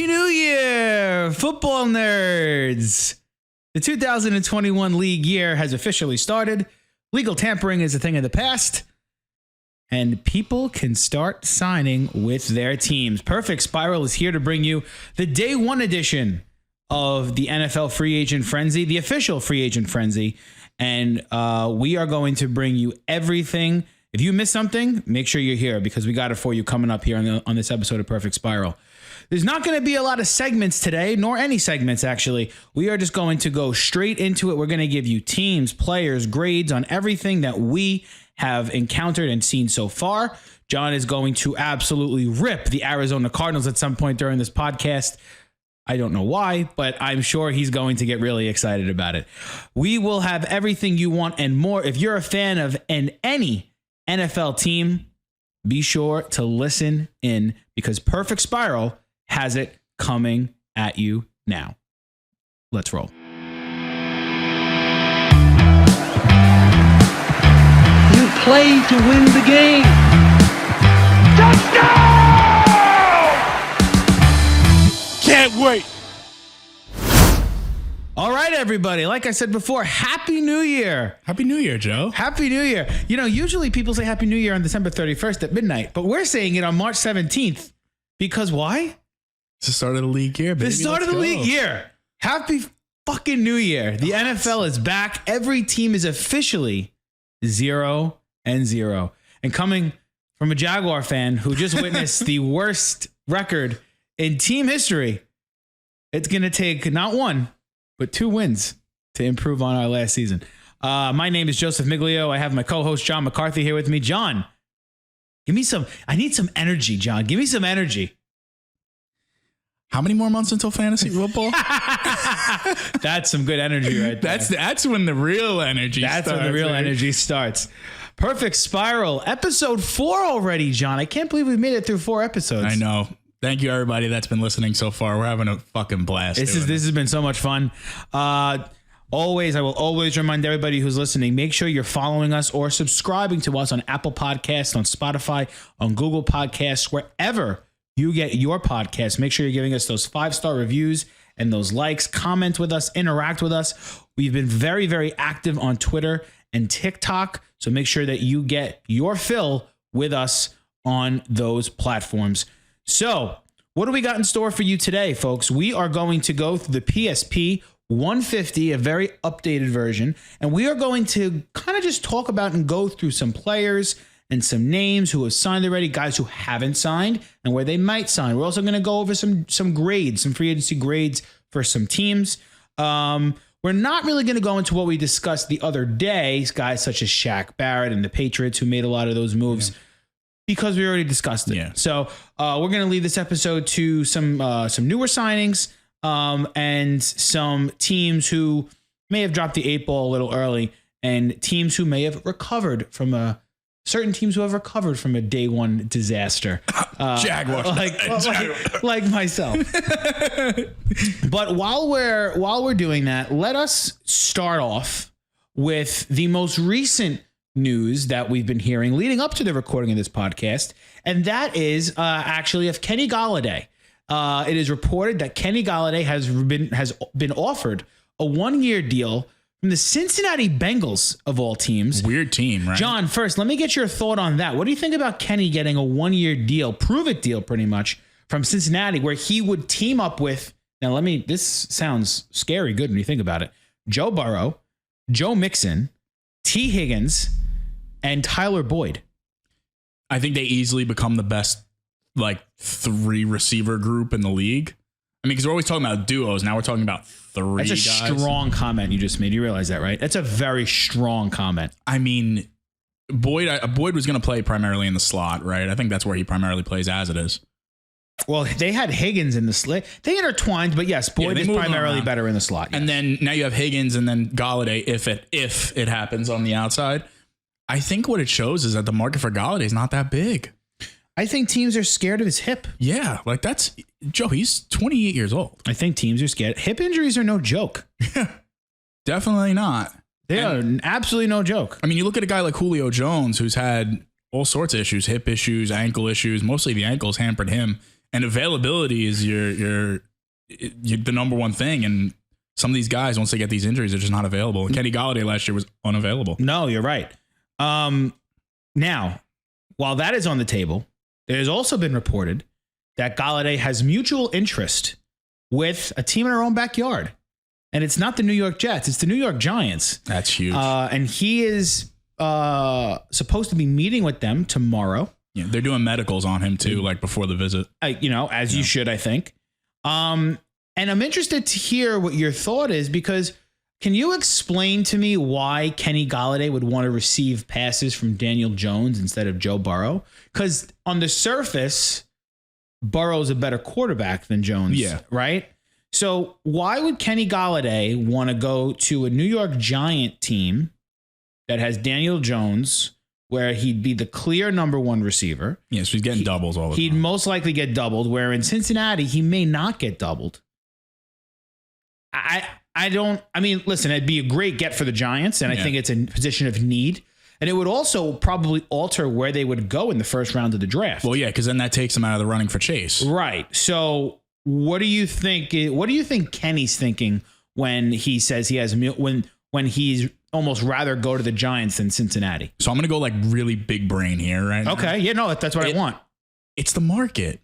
Happy New Year, football nerds. The 2021 league year has officially started. Legal tampering is a thing of the past. And people can start signing with their teams. Perfect Spiral is here to bring you the day one edition of the NFL Free Agent Frenzy, the official Free Agent Frenzy. And we are going to bring you everything. If you missed something, make sure you're here because we got it for you coming up here on this episode of Perfect Spiral. There's not going to be a lot of segments today, nor any segments, actually. We are just going to go straight into it. We're going to give you teams, players, grades on everything that we have encountered and seen so far. John is going to absolutely rip the Arizona Cardinals at some point during this podcast. I don't know why, but I'm sure he's going to get really excited about it. We will have everything you want and more. If you're a fan of any NFL team, be sure to listen in because Perfect Spiral has it coming at you now. Let's roll. You play to win the game. Touchdown! Can't wait. All right, everybody. Like I said before, Happy New Year. Happy New Year, Joe. Happy New Year. You know, usually people say Happy New Year on December 31st at midnight, but we're saying it on March 17th. Because why? It's the start of the league year, baby. The start of the league year. Happy fucking New Year. The NFL is back. Every team is officially 0-0. And coming from a Jaguar fan who just witnessed the worst record in team history, it's going to take not one, but 2 wins to improve on our last season. My name is Joseph Miglio. I have my co-host John McCarthy here with me. John, I need some energy, John. Give me some energy. How many more months until fantasy football? That's some good energy right there. That's when the real energy starts. That's when the real energy starts. Perfect Spiral, episode 4 already, John. I can't believe we've made it through 4 episodes. I know. Thank you, everybody that's been listening so far. We're having a fucking blast. This has been so much fun. I will always remind everybody who's listening, make sure you're following us or subscribing to us on Apple Podcasts, on Spotify, on Google Podcasts, wherever you get your podcast. Make sure you're giving us those 5-star reviews and those likes. Comment with us, interact with us. We've been very, very active on Twitter and TikTok, so make sure that you get your fill with us on those platforms. So, what do we got in store for you today, folks? We are going to go through the PSP 150, a very updated version, and we are going to kind of just talk about and go through some players and some names who have signed already, guys who haven't signed, and where they might sign. We're also going to go over some grades, some free agency grades for some teams. We're not really going to go into what we discussed the other day, guys such as Shaq Barrett and the Patriots who made a lot of those moves, because we already discussed it. Yeah. So we're going to leave this episode to some newer signings and some teams who may have dropped the 8 ball a little early, and teams who may have recovered from certain teams who have recovered from a day one disaster. Jaguars. Like myself. But while we're doing that, let us start off with the most recent news that we've been hearing leading up to the recording of this podcast, and that is actually of Kenny Golladay. It is reported that Kenny Golladay has been offered a 1-year deal from the Cincinnati Bengals, of all teams. Weird team, right? John, first, let me get your thought on that. What do you think about Kenny getting a 1-year deal, prove-it deal pretty much, from Cincinnati, where he would team up with, this sounds scary good when you think about it, Joe Burrow, Joe Mixon, T. Higgins, and Tyler Boyd. I think they easily become the best, 3 receiver group in the league. I mean, because we're always talking about duos. Now we're talking about 3 guys. That's a strong comment you just made. You realize that, right? That's a very strong comment. I mean, Boyd was going to play primarily in the slot, right? I think that's where he primarily plays as it is. Well, they had Higgins in the slot. They intertwined, but yes, Boyd is primarily better in the slot. Yes. And then now you have Higgins and then Golladay if it happens on the outside. I think what it shows is that the market for Golladay is not that big. I think teams are scared of his hip. Yeah, that's Joe. He's 28 years old. I think teams are scared. Hip injuries are no joke. Definitely not. They are absolutely no joke. I mean, you look at a guy like Julio Jones, who's had all sorts of issues, hip issues, ankle issues. Mostly the ankles hampered him And availability is your the number one thing. And some of these guys, once they get these injuries, they're just not available. And Kenny Golladay last year was unavailable. No, you're right. Now, while that is on the table, it has also been reported that Golladay has mutual interest with a team in our own backyard. And it's not the New York Jets. It's the New York Giants. That's huge. And he is supposed to be meeting with them tomorrow. Yeah, they're doing medicals on him too, like before the visit. As you should, I think. And I'm interested to hear what your thought is, because can you explain to me why Kenny Golladay would want to receive passes from Daniel Jones instead of Joe Burrow? Because on the surface, Burrow's a better quarterback than Jones, right? So why would Kenny Golladay want to go to a New York Giant team that has Daniel Jones, where he'd be the clear number one receiver? Yeah, so he's getting doubles all the time. He'd most likely get doubled, where in Cincinnati, he may not get doubled. Listen, it'd be a great get for the Giants, and I think it's a position of need. And it would also probably alter where they would go in the first round of the draft. Well, yeah, because then that takes him out of the running for Chase. Right. So what do you think? What do you think Kenny's thinking when he says he has when he's almost rather go to the Giants than Cincinnati? So I'm going to go like really big brain here, right? Okay. Yeah, no, that's what I want. It's the market.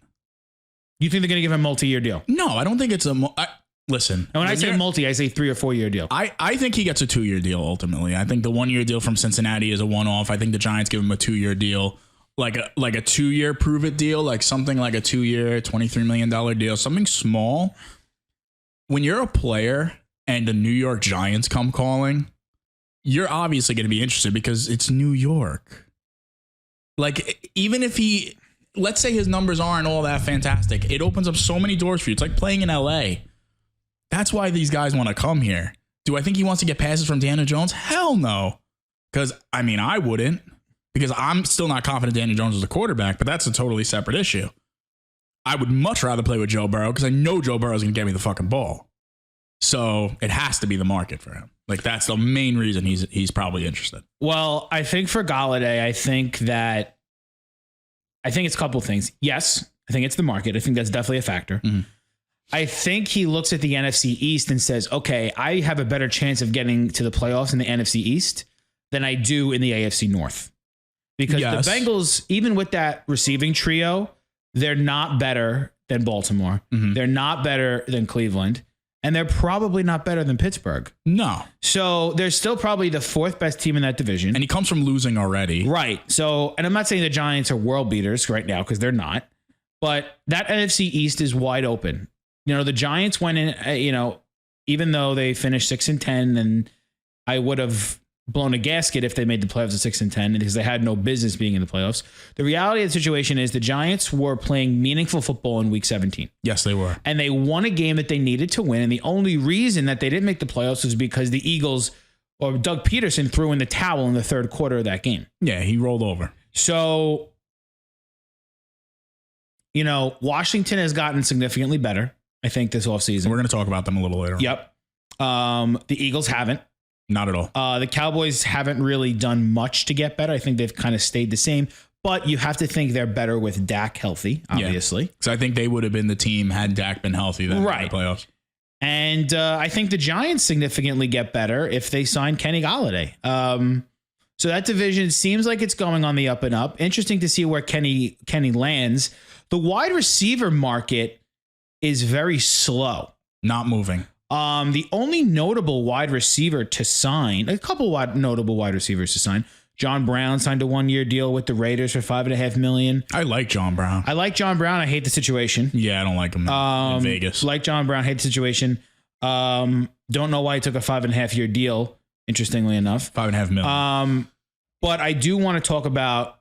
You think they're going to give him a multi-year deal? No, I don't think it's listen. And when I say multi, I say 3 or 4 year deal. I think he gets a 2-year deal ultimately. I think the 1-year deal from Cincinnati is a one-off. I think the Giants give him a 2-year deal, like a 2-year prove it deal, like something like a 2-year, $23 million deal, something small. When you're a player and the New York Giants come calling, you're obviously going to be interested because it's New York. Like, even if let's say his numbers aren't all that fantastic, it opens up so many doors for you. It's like playing in LA. That's why these guys want to come here. Do I think he wants to get passes from Daniel Jones? Hell no. Because, I wouldn't. Because I'm still not confident Daniel Jones is a quarterback, but that's a totally separate issue. I would much rather play with Joe Burrow because I know Joe Burrow is going to get me the fucking ball. So it has to be the market for him. Like, that's the main reason he's probably interested. Well, I think for Golladay, I think it's a couple of things. Yes, I think it's the market. I think that's definitely a factor. Mm-hmm. I think he looks at the NFC East and says, okay, I have a better chance of getting to the playoffs in the NFC East than I do in the AFC North. Because the Bengals, even with that receiving trio, they're not better than Baltimore. Mm-hmm. They're not better than Cleveland. And they're probably not better than Pittsburgh. No. So they're still probably the 4th best team in that division. And he comes from losing already. Right. So, and I'm not saying the Giants are world beaters right now because they're not. But that NFC East is wide open. The Giants went in, even though they finished 6-10, and I would have blown a gasket if they made the playoffs at 6-10 because they had no business being in the playoffs. The reality of the situation is the Giants were playing meaningful football in week 17. Yes, they were. And they won a game that they needed to win. And the only reason that they didn't make the playoffs was because the Eagles or Doug Peterson threw in the towel in the third quarter of that game. Yeah, he rolled over. So, Washington has gotten significantly better, I think, this offseason. We're going to talk about them a little later. Yep. The Eagles haven't. Not at all. The Cowboys haven't really done much to get better. I think they've kind of stayed the same. But you have to think they're better with Dak healthy, obviously. Because I think they would have been the team had Dak been healthy then in the playoffs. And I think the Giants significantly get better if they sign Kenny Golladay. So that division seems like it's going on the up and up. Interesting to see where Kenny lands. The wide receiver market is very slow. Not moving. The only notable wide receiver to sign, a couple notable wide receivers to sign. John Brown signed a 1-year deal with the Raiders for $5.5 million. I like John Brown. I hate the situation. Yeah, I don't like him in Vegas. Like John Brown, hate the situation. Don't know why he took a 5.5-year deal. Interestingly enough, $5.5 million. But I do want to talk about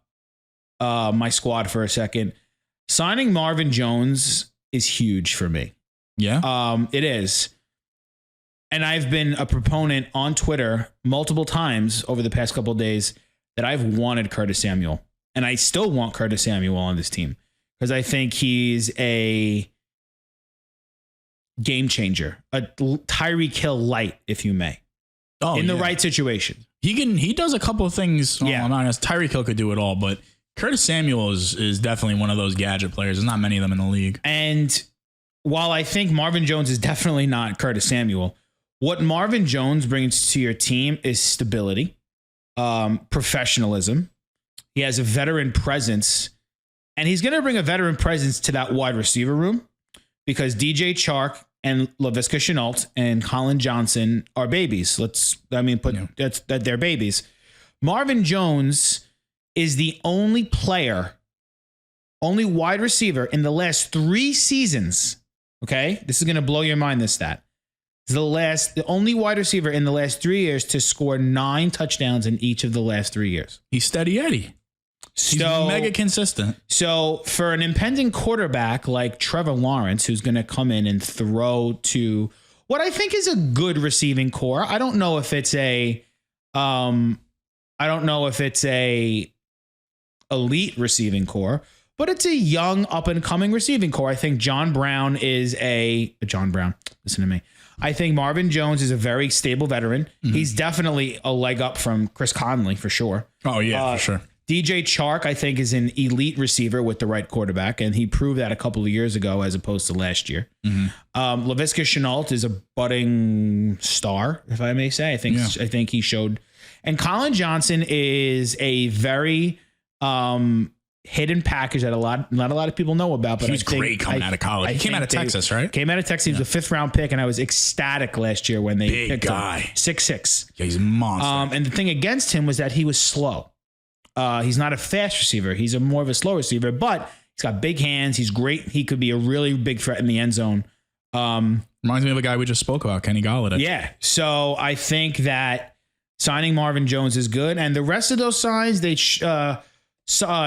my squad for a second. Signing Marvin Jones is huge for me. Yeah, it is. And I've been a proponent on Twitter multiple times over the past couple of days that I've wanted Curtis Samuel. And I still want Curtis Samuel on this team because I think he's a game changer, a Tyreek Hill light, if you may, in the right situation. He does a couple of things. Yeah. I'm honest. Tyreek Hill could do it all, but Curtis Samuel is definitely one of those gadget players. There's not many of them in the league. And while I think Marvin Jones is definitely not Curtis Samuel, what Marvin Jones brings to your team is stability, professionalism. He has a veteran presence, and he's going to bring a veteran presence to that wide receiver room because DJ Chark and Laviska Shenault and Colin Johnson are babies. That they're babies. Marvin Jones is the only wide receiver in the last 3 seasons. Okay, this is going to blow your mind. This stat. The only wide receiver in the last 3 years to score 9 touchdowns in each of the last 3 years. He's steady Eddie. He's mega consistent. So for an impending quarterback like Trevor Lawrence, who's going to come in and throw to what I think is a good receiving core. I don't know if it's a elite receiving core, but it's a young up and coming receiving core. I think John Brown. Listen to me. I think Marvin Jones is a very stable veteran. Mm-hmm. He's definitely a leg up from Chris Conley for sure. Oh yeah, for sure. DJ Chark, I think, is an elite receiver with the right quarterback, and he proved that a couple of years ago as opposed to last year. Mm-hmm. Laviska Shenault is a budding star, if I may say. I think he showed. And Colin Johnson is a very hidden package that not a lot of people know about. But he was great coming out of college. He came out of Texas, right? Came out of Texas. He was a 5th round pick, and I was ecstatic last year when they picked him. 6'6". Yeah, he's a monster. And the thing against him was that he was slow. He's not a fast receiver. He's more of a slow receiver, but he's got big hands. He's great. He could be a really big threat in the end zone. Reminds me of a guy we just spoke about, Kenny Golladay. Yeah. So I think that signing Marvin Jones is good. And the rest of those signs, they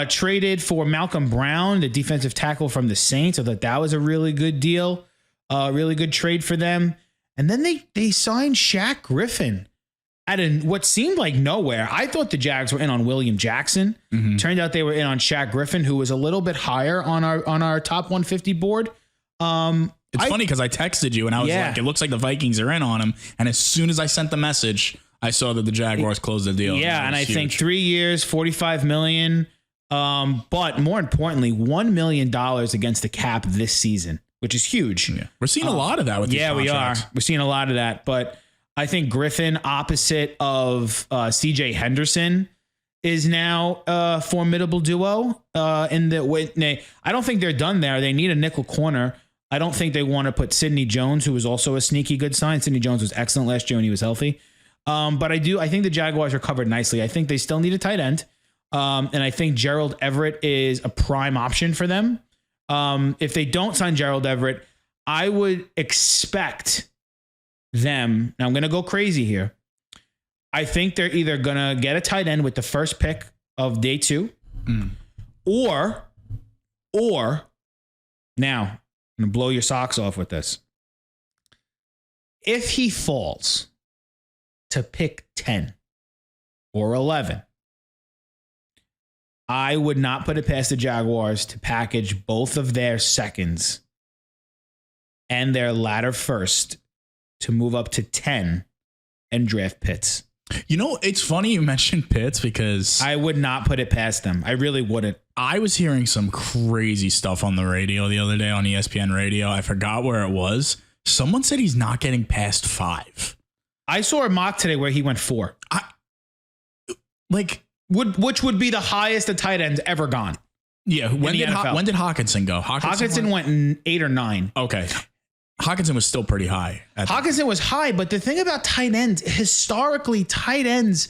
traded for Malcolm Brown, the defensive tackle from the Saints. I thought that was a really good deal, really good trade for them. And then they signed Shaq Griffin at what seemed like nowhere. I thought the Jags were in on William Jackson. Mm-hmm. Turned out they were in on Shaq Griffin, who was a little bit higher on our top 150 board. It's funny because I texted you and I was like, it looks like the Vikings are in on him. And as soon as I sent the message, I saw that the Jaguars closed the deal. Yeah, and I think 3 years, $45 million. But more importantly, $1 million against the cap this season, which is huge. Yeah. We're seeing a lot of that with these contracts. We are. We're seeing a lot of that. But I think Griffin, opposite of CJ Henderson, is now a formidable duo. I don't think they're done there. They need a nickel corner. I don't think they want to put Sidney Jones, who was also a sneaky good sign. Sidney Jones was excellent last year when he was healthy. But I think the Jaguars are covered nicely. I think they still need a tight end. And I think Gerald Everett is a prime option for them. If they don't sign Gerald Everett, I would expect them. Now I'm going to go crazy here. I think they're either going to get a tight end with the first pick of day 2 or now I'm going to blow your socks off with this. If he falls to pick 10 or 11, I would not put it past the Jaguars to package both of their seconds and their latter first to move up to 10 and draft Pitts. You know, it's funny you mentioned Pitts because I would not put it past them. I really wouldn't. I was hearing some crazy stuff on the radio the other day on ESPN radio. I forgot where it was. Someone said he's not getting past 5. I saw a mock today where he went 4. Which would be the highest a tight end's ever gone. Yeah. When did Hockenson go? Hockenson went 8 or 9. Okay. Hockenson was still pretty high. Hockenson was high, but the thing about tight ends, historically, tight ends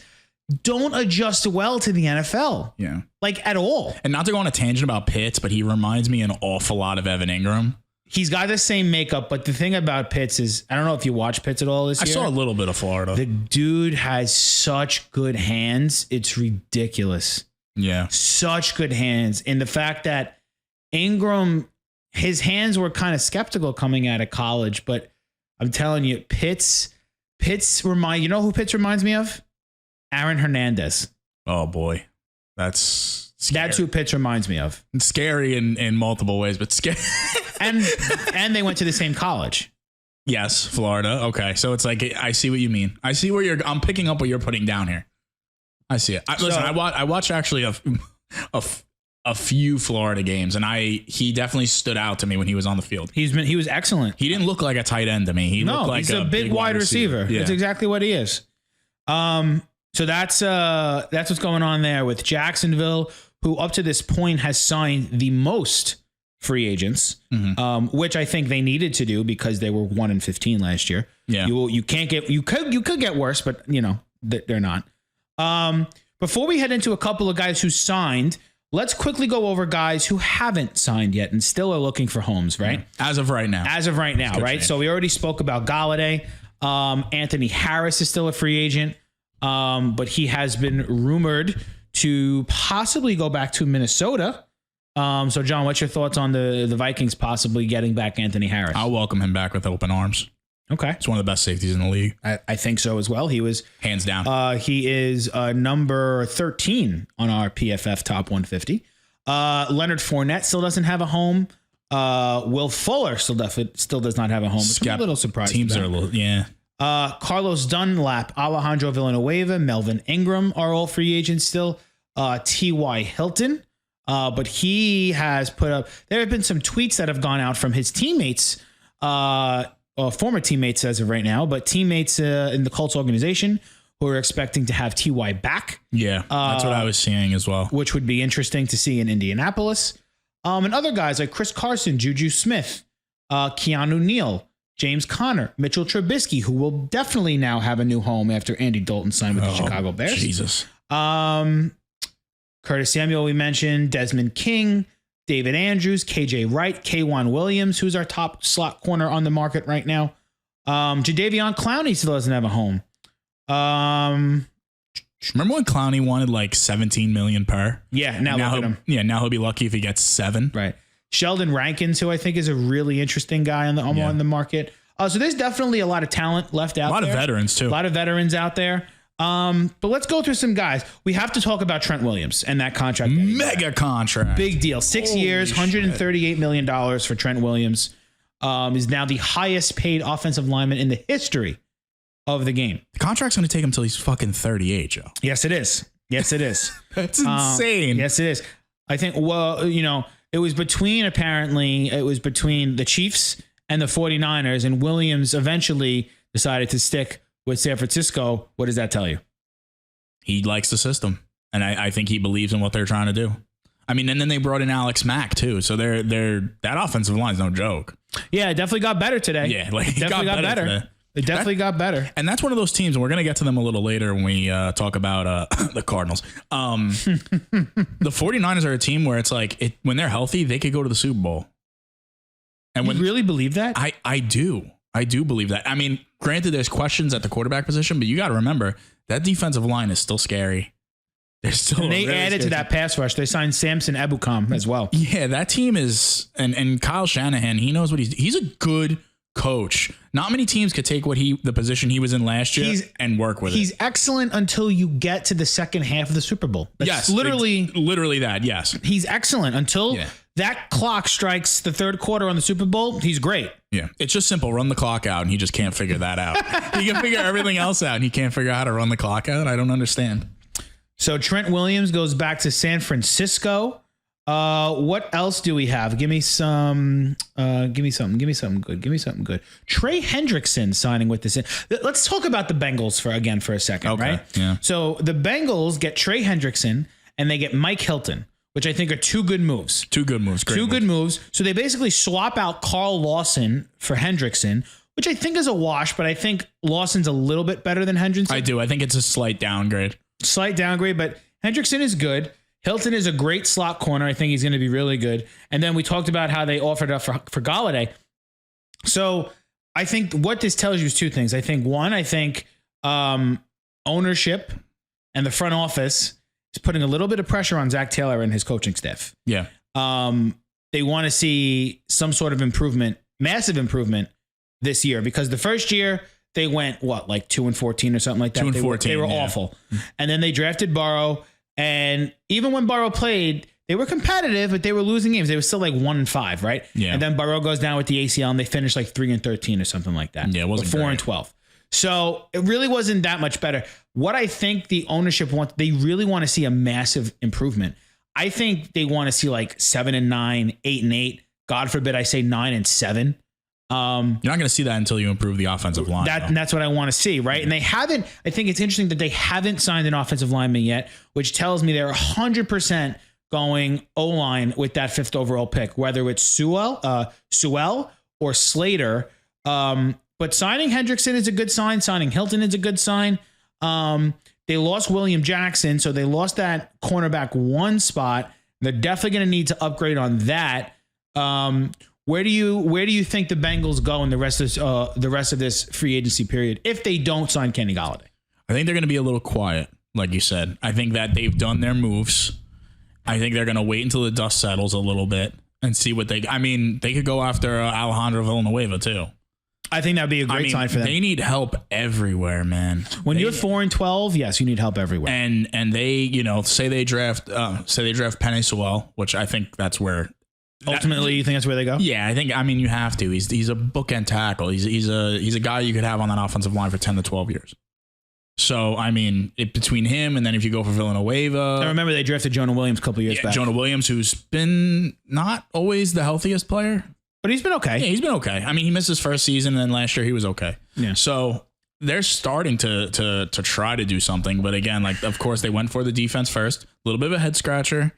don't adjust well to the NFL. Yeah. Like at all. And not to go on a tangent about Pitts, but he reminds me an awful lot of Evan Ingram. He's got the same makeup, but the thing about Pitts is, I don't know if you watch Pitts at all this year. I saw a little bit of Florida. The dude has such good hands. It's ridiculous. Yeah. Such good hands. And the fact that Ingram, his hands were kind of skeptical coming out of college, but I'm telling you, Pitts you know who Pitts reminds me of? Aaron Hernandez. Oh boy. That's scary. That's who Pitts reminds me of. It's scary in multiple ways, but scary. and they went to the same college. Yes, Florida. Okay. So it's like, I see what you mean. I see where I'm picking up what you're putting down here. I see it. Listen, I watched actually a few Florida games, and he definitely stood out to me when he was on the field. He was excellent. He didn't look like a tight end to me. He looked like he's a big wide receiver. Yeah. That's exactly what he is. So that's what's going on there with Jacksonville, who up to this point has signed the most free agents, which I think they needed to do because they were 1-15 last year. Yeah. You could get worse, but they're not. Before we head into a couple of guys who signed, let's quickly go over guys who haven't signed yet and still are looking for homes, right? As of right now, right? change. So we already spoke about Galladay. Anthony Harris is still a free agent, but he has been rumored to possibly go back to Minnesota. So, John, what's your thoughts on the Vikings possibly getting back Anthony Harris? I'll welcome him back with open arms. Okay. It's one of the best safeties in the league. I think so as well. He was hands down. He is number 13 on our PFF top 150. Leonard Fournette still doesn't have a home. Will Fuller still does not have a home. Which I'm a little surprised. Teams are a little, yeah. Carlos Dunlap, Alejandro Villanueva, Melvin Ingram are all free agents still. T.Y. Hilton. But he has put up, there have been some tweets that have gone out from his teammates, former teammates as of right now, but teammates in the Colts organization who are expecting to have T.Y. back. Yeah, that's what I was seeing as well. Which would be interesting to see in Indianapolis. And other guys like Chris Carson, Juju Smith, Keanu Neal, James Conner, Mitchell Trubisky, who will definitely now have a new home after Andy Dalton signed with the Chicago Bears. Jesus. Curtis Samuel, we mentioned, Desmond King, David Andrews, KJ Wright, K'Wan Williams, who's our top slot corner on the market right now. Jadeveon Clowney still doesn't have a home. Remember when Clowney wanted like $17 million per? Yeah, now look at him. Yeah, now he'll be lucky if he gets 7. Right. Sheldon Rankins, who I think is a really interesting guy on the market. So there's definitely a lot of talent left out there. A lot of veterans too. A lot of veterans out there. But let's go through some guys. We have to talk about Trent Williams and that contract. Mega contract. Big deal. 6 years, $138 million for Trent Williams. Is now the highest paid offensive lineman in the history of the game. The contract's going to take him till he's fucking 38, Joe. Yes, it is. Yes, it is. That's insane. Yes, it is. I think, it was between the Chiefs and the 49ers, and Williams eventually decided to stick with San Francisco. What does that tell you? He likes the system, and I think he believes in what they're trying to do. I mean, and then they brought in Alex Mack too, so they're that offensive line's no joke. Yeah, it definitely got better today. Yeah, like it definitely got better. Today. It definitely got better. And that's one of those teams, and we're going to get to them a little later when we talk about the Cardinals. The 49ers are a team where it's like, when they're healthy, they could go to the Super Bowl. And you really believe that? I do. I do believe that. I mean, granted, there's questions at the quarterback position, but you got to remember, that defensive line is still scary. They're still and they added to that pass rush. They signed Samson Ebukam as well. Yeah, that team is, and Kyle Shanahan, he knows what he's a good coach. Not many teams could take the position he was in last year and work with it. He's excellent until you get to the second half of the Super Bowl. That's literally that. Yes. He's excellent until that clock strikes the third quarter on the Super Bowl. He's great. Yeah. It's just simple. Run the clock out, and he just can't figure that out. He can figure everything else out, and he can't figure out how to run the clock out. I don't understand. So Trent Williams goes back to San Francisco. What else do we have? Give me something good. Give me something good. Trey Hendrickson signing with this. Let's talk about the Bengals for a second, okay. Right? Yeah. So the Bengals get Trey Hendrickson and they get Mike Hilton, which I think are two good moves. Two good moves. Great good moves. So they basically swap out Carl Lawson for Hendrickson, which I think is a wash, but I think Lawson's a little bit better than Hendrickson. I do. I think it's a slight downgrade. But Hendrickson is good. Hilton is a great slot corner. I think he's going to be really good. And then we talked about how they offered up for Galladay. So I think what this tells you is two things. I think ownership and the front office is putting a little bit of pressure on Zach Taylor and his coaching staff. Yeah. They want to see some sort of improvement, massive improvement this year, because the first year they went, 2-14 or something like that. 2-14. They were awful. And then they drafted Burrow. And even when Burrow played, they were competitive, but they were losing games. They were still like 1-5, right? Yeah. And then Burrow goes down with the ACL, and they finished like 3-13 or something like that. Yeah, it wasn't 4-12. So it really wasn't that much better. What I think the ownership wants, they really want to see a massive improvement. I think they want to see like 7-9, 8-8. God forbid I say 9-7. You're not going to see that until you improve the offensive line. That's what I want to see, right? And they haven't. I think it's interesting that they haven't signed an offensive lineman yet, which tells me they're 100% going O-line with that 5th overall pick, whether it's Sewell or Slater. But signing Hendrickson is a good sign. Signing Hilton is a good sign. They lost William Jackson, so they lost that cornerback 1 spot. They're definitely going to need to upgrade on that. Where do you think the Bengals go in the rest of this free agency period if they don't sign Kenny Golladay? I think they're going to be a little quiet, like you said. I think that they've done their moves. I think they're going to wait until the dust settles a little bit and see what they. I mean, they could go after Alejandro Villanueva too. I think that'd be a great sign for them. They need help everywhere, man. When you're 4-12, yes, you need help everywhere. And they, say they draft Penei Sewell, which I think that's where. Ultimately, you think that's where they go? Yeah, I mean, you have to. He's a bookend tackle. He's a guy you could have on that offensive line for 10 to 12 years. So, I mean, between him and then if you go for Villanueva. I remember they drafted Jonah Williams a couple years back. Jonah Williams, who's been not always the healthiest player. But he's been okay. Yeah, he's been okay. I mean, he missed his first season, and then last year he was okay. Yeah. So they're starting to try to do something. But again, like, of course, they went for the defense first. A little bit of a head scratcher.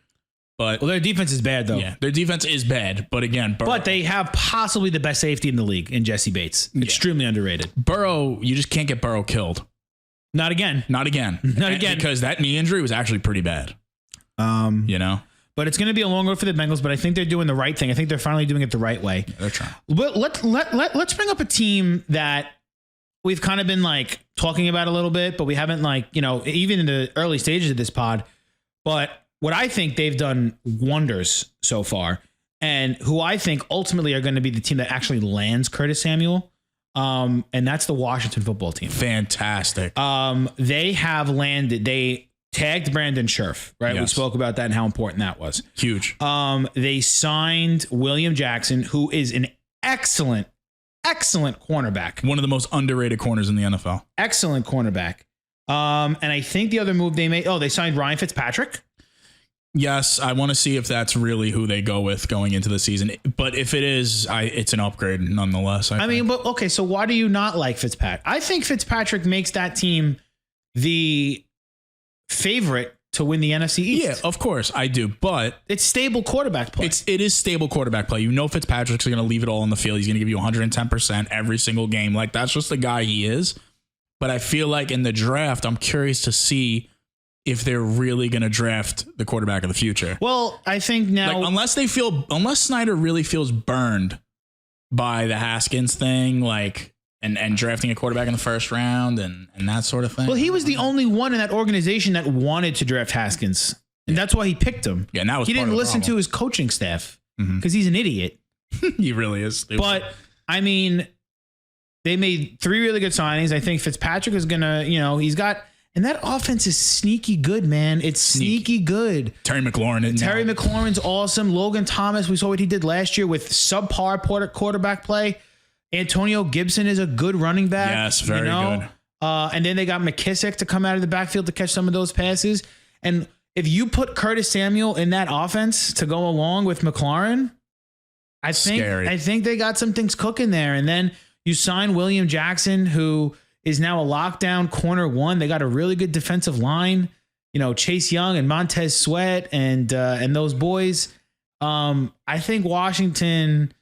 But their defense is bad, though. Yeah, their defense is bad. But again, but they have possibly the best safety in the league in Jesse Bates. Extremely underrated. Burrow, you just can't get Burrow killed. Not again. Not again. Because that knee injury was actually pretty bad. But it's going to be a long road for the Bengals, but I think they're doing the right thing. I think they're finally doing it the right way. Yeah, they're trying. But let's bring up a team that we've kind of been like talking about a little bit, but we haven't even in the early stages of this pod. But what I think they've done wonders so far, and who I think ultimately are going to be the team that actually lands Curtis Samuel, and that's the Washington football team. Fantastic. They have landed. They tagged Brandon Scherf, right? Yes. We spoke about that and how important that was. Huge. They signed William Jackson, who is an excellent cornerback. One of the most underrated corners in the NFL. Excellent cornerback. And I think the other move they made, they signed Ryan Fitzpatrick. Yes, I want to see if that's really who they go with going into the season. But if it is, it's an upgrade nonetheless. I mean, but okay, so why do you not like Fitzpatrick? I think Fitzpatrick makes that team the favorite to win the NFC East. Yeah, of course I do, but it's stable quarterback play. It is stable quarterback play. Fitzpatrick's going to leave it all on the field. He's going to give you 110% every single game. Like, that's just the guy he is. But I feel like in the draft, I'm curious to see if they're really going to draft the quarterback of the future. Well, I think now, unless Snyder really feels burned by the Haskins thing, and drafting a quarterback in the first round and that sort of thing. Well, he was the only one in that organization that wanted to draft Haskins, and that's why he picked him. Yeah, and that was he didn't listen to his coaching staff because he's an idiot. He really is. But I mean, they made 3 really good signings. I think Fitzpatrick is gonna, he's got. And that offense is sneaky good, man. It's sneaky good. Terry McLaurin's awesome. Logan Thomas, we saw what he did last year with subpar quarterback play. Antonio Gibson is a good running back. Yes, very good. And then they got McKissick to come out of the backfield to catch some of those passes. And if you put Curtis Samuel in that offense to go along with McLaurin, I think they got some things cooking there. And then you sign William Jackson, who is now a lockdown corner 1. They got a really good defensive line. Chase Young and Montez Sweat and those boys. I think Washington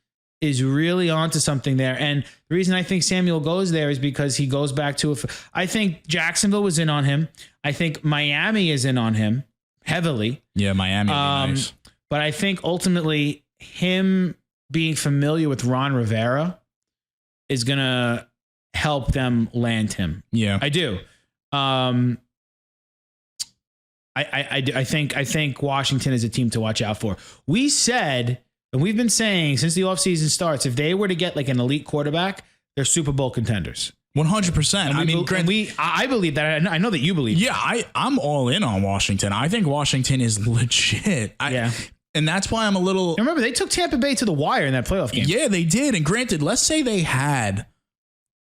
is really onto something there. And the reason I think Samuel goes there is because he goes back to I think Jacksonville was in on him. I think Miami is in on him heavily. Yeah, Miami would be nice. But I think ultimately him being familiar with Ron Rivera is going to help them land him. Yeah, I do. I think Washington is a team to watch out for. We said, and we've been saying since the offseason starts, if they were to get like an elite quarterback, they're Super Bowl contenders. 100%. I believe that. I know that you believe. Yeah, I'm all in on Washington. I think Washington is legit. And that's why I'm a little. Remember, they took Tampa Bay to the wire in that playoff game. Yeah, they did. And granted, let's say they had.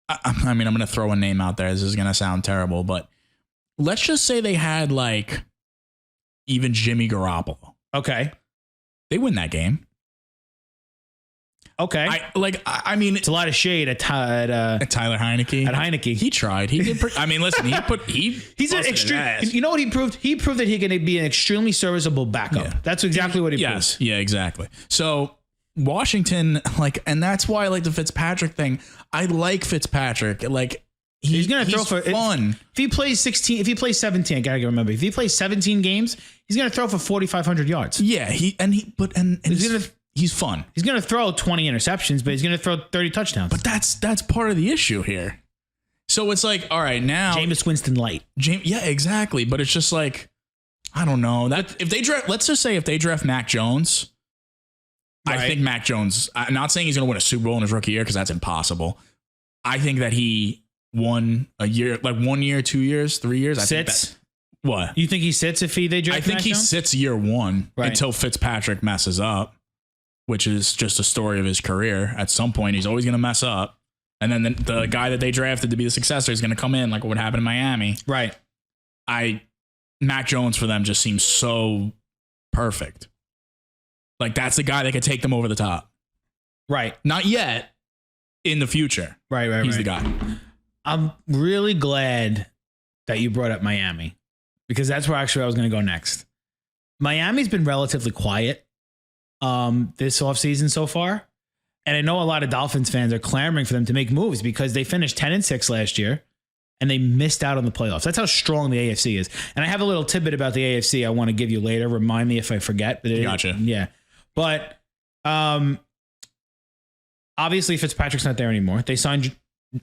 I'm going to throw a name out there. This is going to sound terrible, but let's just say they had even Jimmy Garoppolo. Okay. They win that game. Okay. I mean, it's a lot of shade at Tyler Heineke. At Heineke. He tried. He did. I mean, listen, he's an extreme. You know what he proved? He proved that he can be an extremely serviceable backup. Yeah. That's exactly what he proved. Yeah, exactly. So Washington, and that's why I like the Fitzpatrick thing. I like Fitzpatrick. He's gonna throw for fun. If he plays 16, if he plays 17, I gotta remember. If he plays 17 games, he's gonna throw for 4,500 yards. Yeah, he's fun. He's gonna throw 20 interceptions, but he's gonna throw 30 touchdowns. But that's part of the issue here. So it's like, all right, now Jameis Winston light. Yeah, exactly. But it's just like, I don't know. That if they draft, let's just say if they draft Mac Jones, right. I think Mac Jones. I'm not saying he's gonna win a Super Bowl in his rookie year because that's impossible. I think that he won a year, 1 year, 2 years, 3 years. Sits. What? You think he sits if they draft? I think Mac he Jones? sits year one until Fitzpatrick messes up, which is just a story of his career. At some point, he's always going to mess up. And then the guy that they drafted to be the successor is going to come in like what happened in Miami. Right. Mac Jones for them just seems so perfect. Like that's the guy that could take them over the top. Right. Not yet. In the future. Right. He's the guy. I'm really glad that you brought up Miami because that's where actually I was going to go next. Miami's been relatively quiet this offseason so far. And I know a lot of Dolphins fans are clamoring for them to make moves because they finished 10-6 last year and they missed out on the playoffs. That's how strong the AFC is. And I have a little tidbit about the AFC I want to give you later. Remind me if I forget. Gotcha. Yeah. But obviously Fitzpatrick's not there anymore. They signed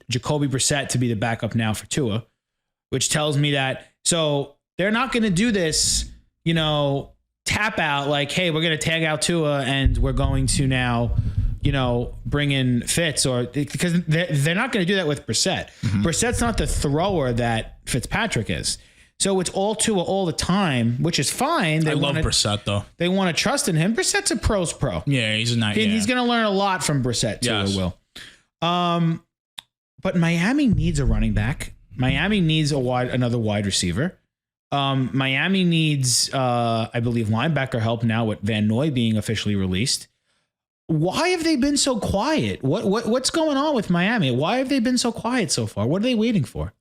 Jacoby Brissett to be the backup now for Tua, which tells me that so they're not going to do this, tap out like, hey, we're going to tag out Tua and we're going to now, bring in Fitz because they're not going to do that with Brissett. Mm-hmm. Brissett's not the thrower that Fitzpatrick is. So it's all Tua all the time, which is fine. I love Brissett though. They want to trust in him. Brissett's a pro's pro. Yeah, he's a nice. He's going to learn a lot from Brissett. Tua will. But Miami needs a running back. Miami needs another wide receiver. Miami needs, I believe, linebacker help now with Van Noy being officially released. Why have they been so quiet? What's going on with Miami? Why have they been so quiet so far? What are they waiting for?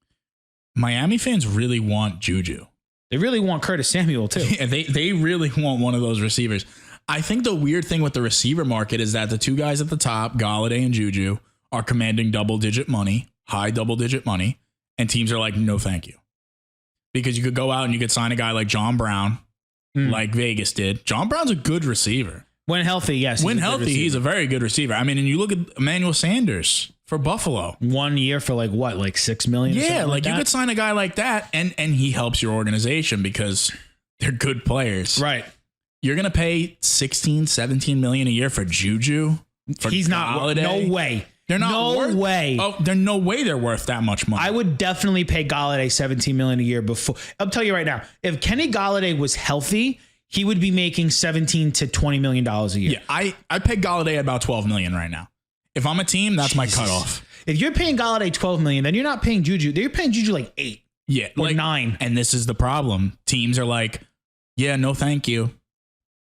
Miami fans really want Juju. They really want Curtis Samuel too. Yeah, they really want one of those receivers. I think the weird thing with the receiver market is that the two guys at the top, Galladay and Juju, are commanding high double-digit money, and teams are like, no, thank you. Because you could go out and you could sign a guy like John Brown, like Vegas did. John Brown's a good receiver. When healthy, yes. When healthy, he's a very good receiver. I mean, and you look at Emmanuel Sanders for Buffalo. 1 year for like $6 million? Yeah, like you could sign a guy like that, and he helps your organization because they're good players. Right. You're going to pay $16, $17 million a year for Juju? He's not. No way. They're not no way. Oh, there's no way they're worth that much money. I would definitely pay Galladay $17 million a year before. I'll tell you right now, if Kenny Galladay was healthy, he would be making $17 to $20 million a year. Yeah, I pay Galladay at about $12 million right now. If I'm a team, that's my cutoff. If you're paying Galladay $12 million, then you're not paying Juju. You're paying Juju like $8. Yeah, or $9. And this is the problem. Teams are like, yeah, no, thank you.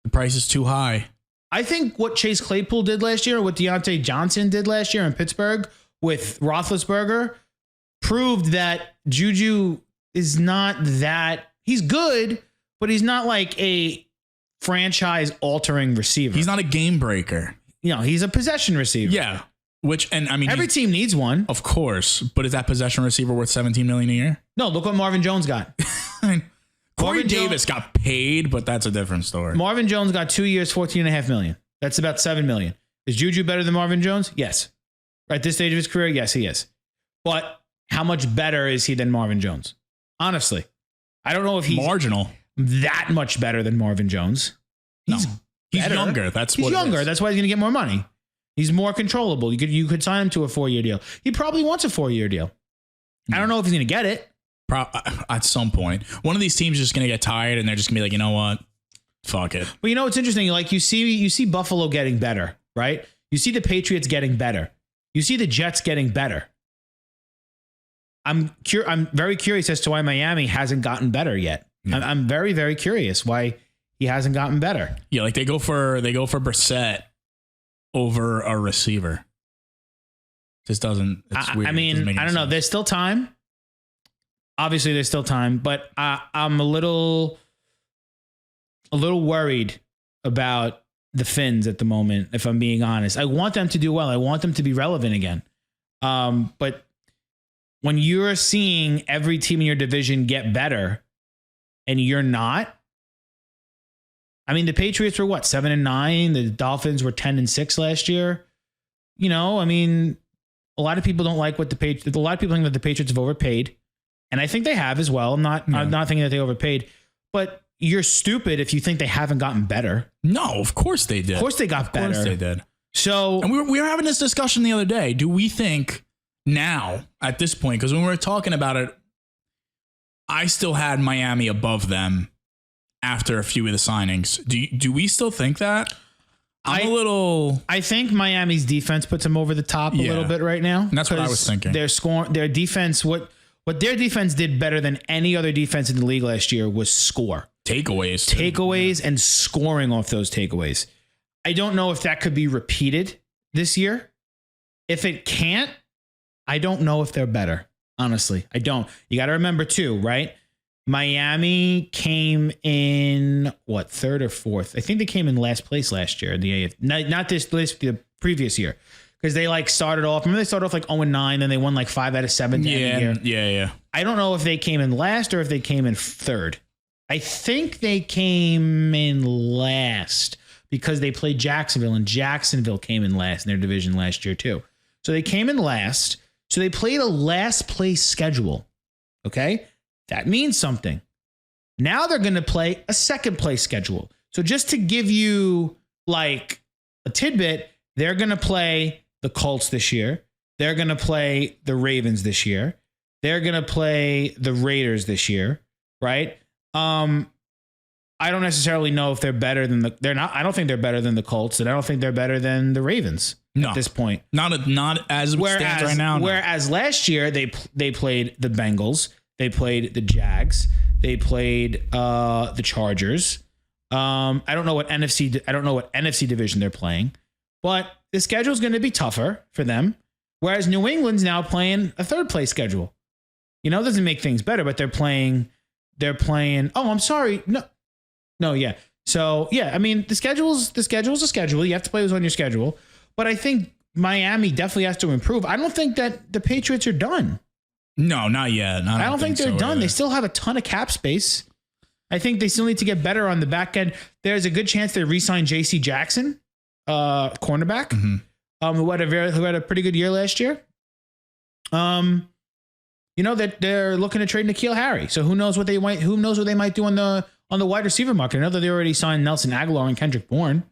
The price is too high. I think what Chase Claypool did last year, what Deontay Johnson did last year in Pittsburgh with Roethlisberger, proved that Juju is not that. He's good, but he's not like a franchise-altering receiver. He's not a game breaker. He's a possession receiver. Yeah. Every team needs one. Of course. But is that possession receiver worth $17 million a year? No, look what Marvin Jones got. Corey Davis got paid, but that's a different story. Marvin Jones got 2 years, $14.5 million. That's about $7 million. Is Juju better than Marvin Jones? Yes. At this stage of his career, yes, he is. But how much better is he than Marvin Jones? Honestly, I don't know if he's marginal. That much better than Marvin Jones. He's younger. He's younger. That's why he's going to get more money. He's more controllable. You could sign him to a 4-year deal. He probably wants a 4-year deal. I don't know if he's going to get it. At some point, one of these teams is just going to get tired and they're just going to be like, you know what? Fuck it. Well, it's interesting. Like you see Buffalo getting better, right? You see the Patriots getting better. You see the Jets getting better. I'm very curious as to why Miami hasn't gotten better yet. Yeah. I'm very, very curious why he hasn't gotten better. Yeah, like they go for Brissett over a receiver. Just doesn't. It's weird. I mean, I don't know. There's still time. Obviously, there's still time, but I'm a little worried about the Finns at the moment, if I'm being honest. I want them to do well. I want them to be relevant again. But when you're seeing every team in your division get better and you're not, I mean, the Patriots were what, 7-9? The Dolphins were 10-6 last year. You know, I mean, a lot of people don't like what a lot of people think that the Patriots have overpaid. And I think they have as well. I'm not thinking that they overpaid, but you're stupid if you think they haven't gotten better. No, of course they did. Of course they got better. Of course they did. So, and we were having this discussion the other day. Do we think now at this point, because when we were talking about it, I still had Miami above them after a few of the signings. Do we still think that? I think Miami's defense puts them over the top a little bit right now. And that's what I was thinking. Their defense, what their defense did better than any other defense in the league last year was score. Takeaways and scoring off those takeaways. I don't know if that could be repeated this year. If it can't, I don't know if they're better. Honestly, I don't. You got to remember too, right? Miami came in third or fourth? I think they came in last place last year. Not this list, the previous year. Because they started off. Remember, they started off 0-9, then they won 5 out of 7 to end the year. Yeah. I don't know if they came in last or if they came in third. I think they came in last because they played Jacksonville, and Jacksonville came in last in their division last year too. So they came in last. So they played a last place schedule. Okay, that means something. Now they're going to play a second place schedule. So just to give you a tidbit, they're going to play the Colts this year. They're going to play the Ravens this year. They're going to play the Raiders this year, right? I don't necessarily know if they're better than I don't think they're better than the Colts, and I don't think they're better than the Ravens at this point. Not as it stands right now. Whereas last year they played the Bengals, they played the Jags, they played the Chargers. I don't know what NFC division they're playing, but the schedule is going to be tougher for them. Whereas New England's now playing a third place schedule. You know, it doesn't make things better, but they're playing. Oh, I'm sorry. No, yeah. So yeah, I mean the schedule's a schedule. You have to play what's on your schedule. But I think Miami definitely has to improve. I don't think that the Patriots are done. No, not yet. I don't think they're done. Either. They still have a ton of cap space. I think they still need to get better on the back end. There's a good chance they re-sign J.C. Jackson, cornerback, who had a pretty good year last year. You know that they're looking to trade N'Keal Harry. So who knows what they might do on the wide receiver market. I know that they already signed Nelson Aguilar and Kendrick Bourne.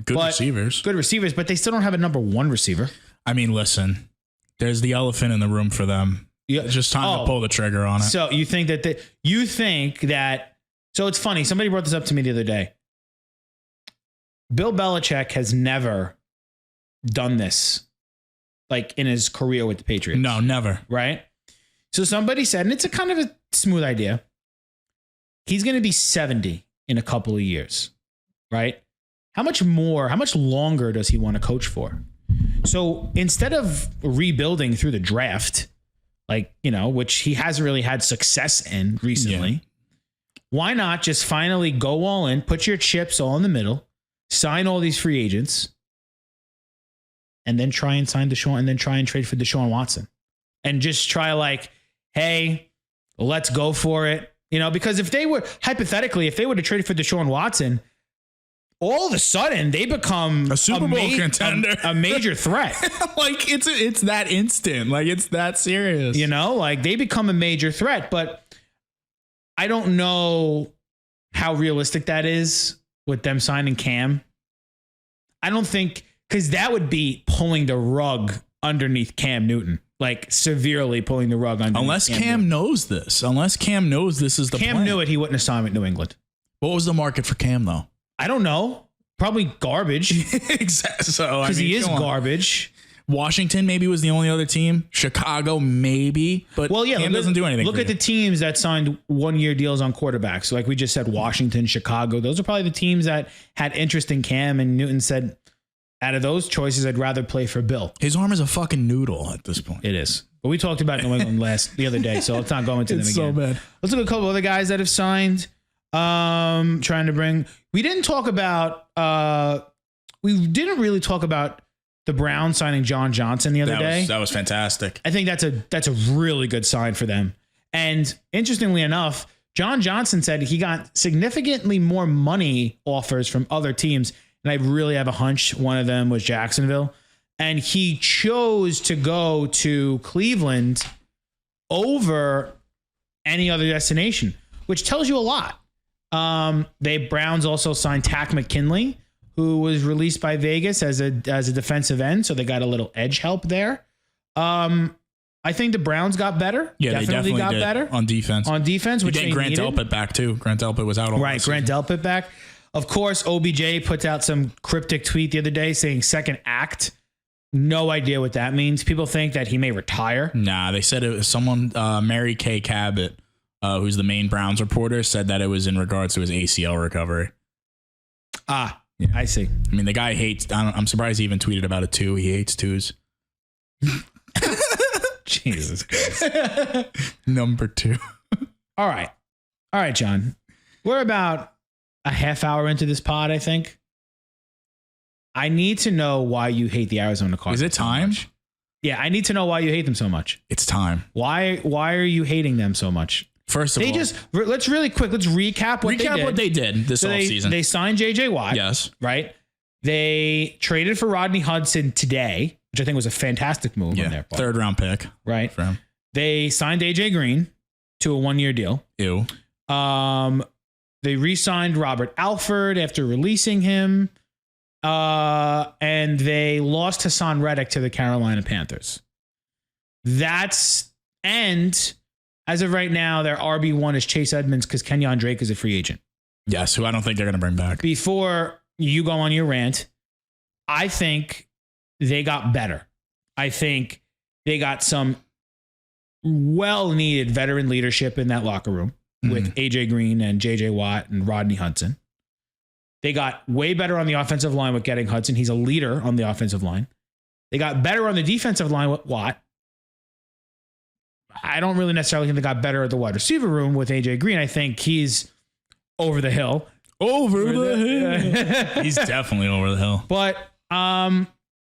Good receivers, but they still don't have a number one receiver. I mean, listen, there's the elephant in the room for them. Yeah. It's just time to pull the trigger on it. So you think that so it's funny. Somebody brought this up to me the other day. Bill Belichick has never done this in his career with the Patriots. No, never. Right? So somebody said, and it's a kind of a smooth idea, he's going to be 70 in a couple of years, right? How much longer does he want to coach for? So instead of rebuilding through the draft, which he hasn't really had success in recently, why not just finally go all in, put your chips all in the middle, sign all these free agents, and then try and sign Deshaun, and then try and trade for Deshaun Watson, and just try hey, let's go for it. Because if they were to trade for Deshaun Watson, all of a sudden they become a Super Bowl contender, a major threat. It's that instant. It's that serious. They become a major threat, but I don't know how realistic that is with them signing Cam. I don't think, because that would be pulling the rug underneath Cam Newton. Severely pulling the rug underneath. Unless Cam knows this. Unless Cam knows this is the plan. Cam knew it, he wouldn't have signed with New England. What was the market for Cam, though? I don't know. Probably garbage. Exactly. So because he is garbage. Washington maybe was the only other team. Chicago maybe, but Cam doesn't do anything. Look at the teams that signed 1-year deals on quarterbacks. Like we just said, Washington, Chicago. Those are probably the teams that had interest in Cam. And Newton said, out of those choices, I'd rather play for Bill. His arm is a fucking noodle at this point. It is. But we talked about New England the other day, so let's not go into them again. So bad. Let's look at a couple other guys that have signed. We didn't talk about. We didn't really talk about the Browns signing John Johnson the other day. That was fantastic. I think that's a really good sign for them. And interestingly enough, John Johnson said he got significantly more money offers from other teams. And I really have a hunch one of them was Jacksonville. And he chose to go to Cleveland over any other destination, which tells you a lot. Browns also signed Takk McKinley, who was released by Vegas as a defensive end, so they got a little edge help there. I think the Browns got better. Yeah, they definitely got did better on defense. Which they Grant needed. Delpit back too. Grant Delpit was out all right. Grant Delpit back. Of course, OBJ put out some cryptic tweet the other day saying second act. No idea what that means. People think that he may retire. Nah, they said it was someone, Mary Kay Cabot, who's the main Browns reporter, said that it was in regards to his ACL recovery. Yeah. I see. I mean, the guy hates, I'm surprised he even tweeted about it too. He hates twos. Jesus Christ. Number 2. All right, John. We're about a half hour into this pod, I think. I need to know why you hate the Arizona Cardinals. Is it time? So yeah, I need to know why you hate them so much. It's time. Why are you hating them so much? First of all, let's really quick. Let's recap what they did this offseason. They signed JJ Watt. Yes. Right. They traded for Rodney Hudson today, which I think was a fantastic move on their part. 3rd round pick. Right. For him. They signed AJ Green to a 1-year deal. Ew. They re-signed Robert Alford after releasing him. And they lost Hassan Reddick to the Carolina Panthers. And as of right now, their RB1 is Chase Edmonds because Kenyon Drake is a free agent. Yes, who I don't think they're going to bring back. Before you go on your rant, I think they got better. I think they got some well-needed veteran leadership in that locker room with AJ Green and JJ Watt and Rodney Hudson. They got way better on the offensive line with getting Hudson. He's a leader on the offensive line. They got better on the defensive line with Watt. I don't really necessarily think they got better at the wide receiver room with AJ Green. I think he's over the hill. Over the hill. He's definitely over the hill. But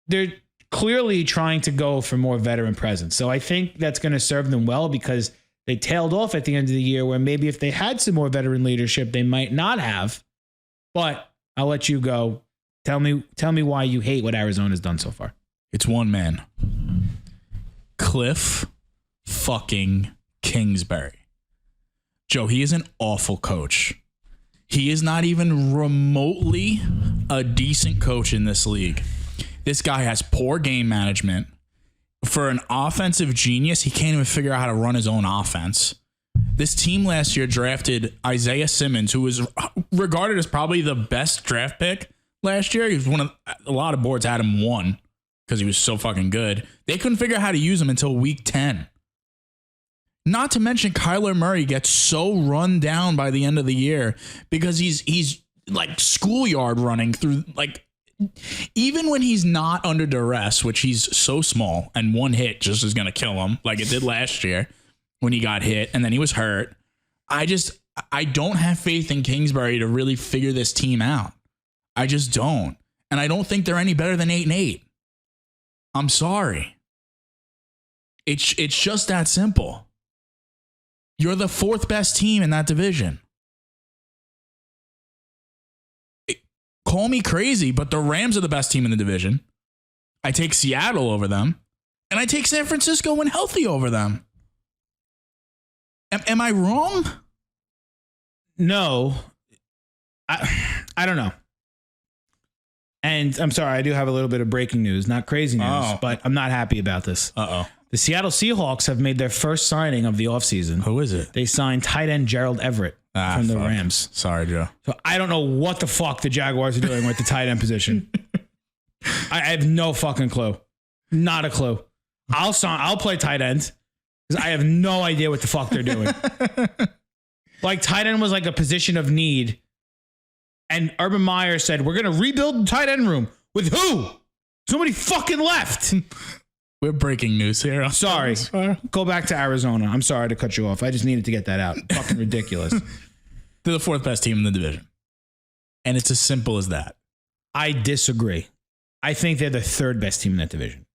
they're clearly trying to go for more veteran presence. So I think that's going to serve them well because they tailed off at the end of the year where maybe if they had some more veteran leadership, they might not have. But I'll let you go. Tell me why you hate what Arizona's done so far. It's one man. Cliff fucking Kingsbury. Joe, he is an awful coach. He is not even remotely a decent coach in this league. This guy has poor game management. For an offensive genius, he can't even figure out how to run his own offense. This team last year drafted Isaiah Simmons, who was regarded as probably the best draft pick last year. He was a lot of boards had him 1 because he was so fucking good. They couldn't figure out how to use him until week 10. Not to mention Kyler Murray gets so run down by the end of the year because he's like schoolyard running through, like, even when he's not under duress, which he's so small and one hit just is going to kill him like it did last year when he got hit and then he was hurt. I don't have faith in Kingsbury to really figure this team out. I just don't. And I don't think they're any better than 8-8. I'm sorry. It's just that simple. You're the 4th best team in that division. Call me crazy, but the Rams are the best team in the division. I take Seattle over them, and I take San Francisco when healthy over them. Am I wrong? No. I don't know. And I'm sorry, I do have a little bit of breaking news. Not crazy news, but I'm not happy about this. Uh-oh. The Seattle Seahawks have made their first signing of the offseason. Who is it? They signed tight end Gerald Everett from the Rams. Sorry, Joe. So I don't know what the fuck the Jaguars are doing with the tight end position. I have no fucking clue. Not a clue. I'll play tight end because I have no idea what the fuck they're doing. Like tight end was like a position of need. And Urban Meyer said, we're going to rebuild the tight end room. With who? Somebody fucking left. We're breaking news here. Sorry. Go back to Arizona. I'm sorry to cut you off. I just needed to get that out. Fucking ridiculous. They're the fourth best team in the division. And it's as simple as that. I disagree. I think they're the third best team in that division.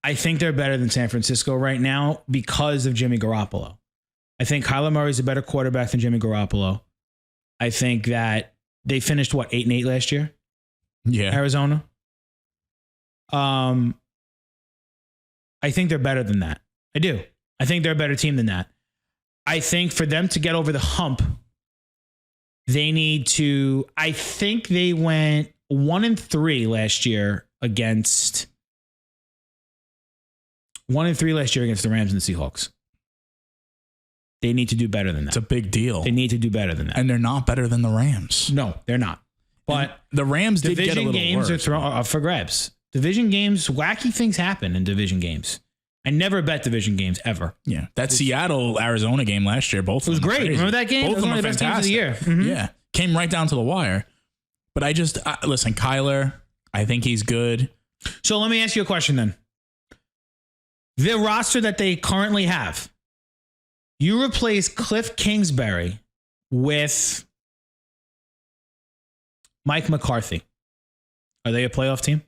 I think they're better than San Francisco right now because of Jimmy Garoppolo. I think Kyler Murray's a better quarterback than Jimmy Garoppolo. I think that they finished, 8-8 last year? Yeah. Arizona. I think they're better than that. I do. I think they're a better team than that. I think for them to get over the hump, they need to. I think they went 1-3 last year against. 1-3 last year against the Rams and the Seahawks. They need to do better than that. It's a big deal. They need to do better than that. And they're not better than the Rams. No, they're not. But and the Rams did get a little games worse. are for grabs. Division games, wacky things happen in division games. I never bet division games ever. Yeah, that Seattle-Arizona game last year, both of them It was great. crazy. Remember that game? Both It was of them one are of the best games of fantastic. the year. Mhm. Yeah, came right down to the wire. But listen, Kyler, I think he's good. So let me ask you a question then. The roster that they currently have, you replace Cliff Kingsbury with Mike McCarthy. Are they a playoff team?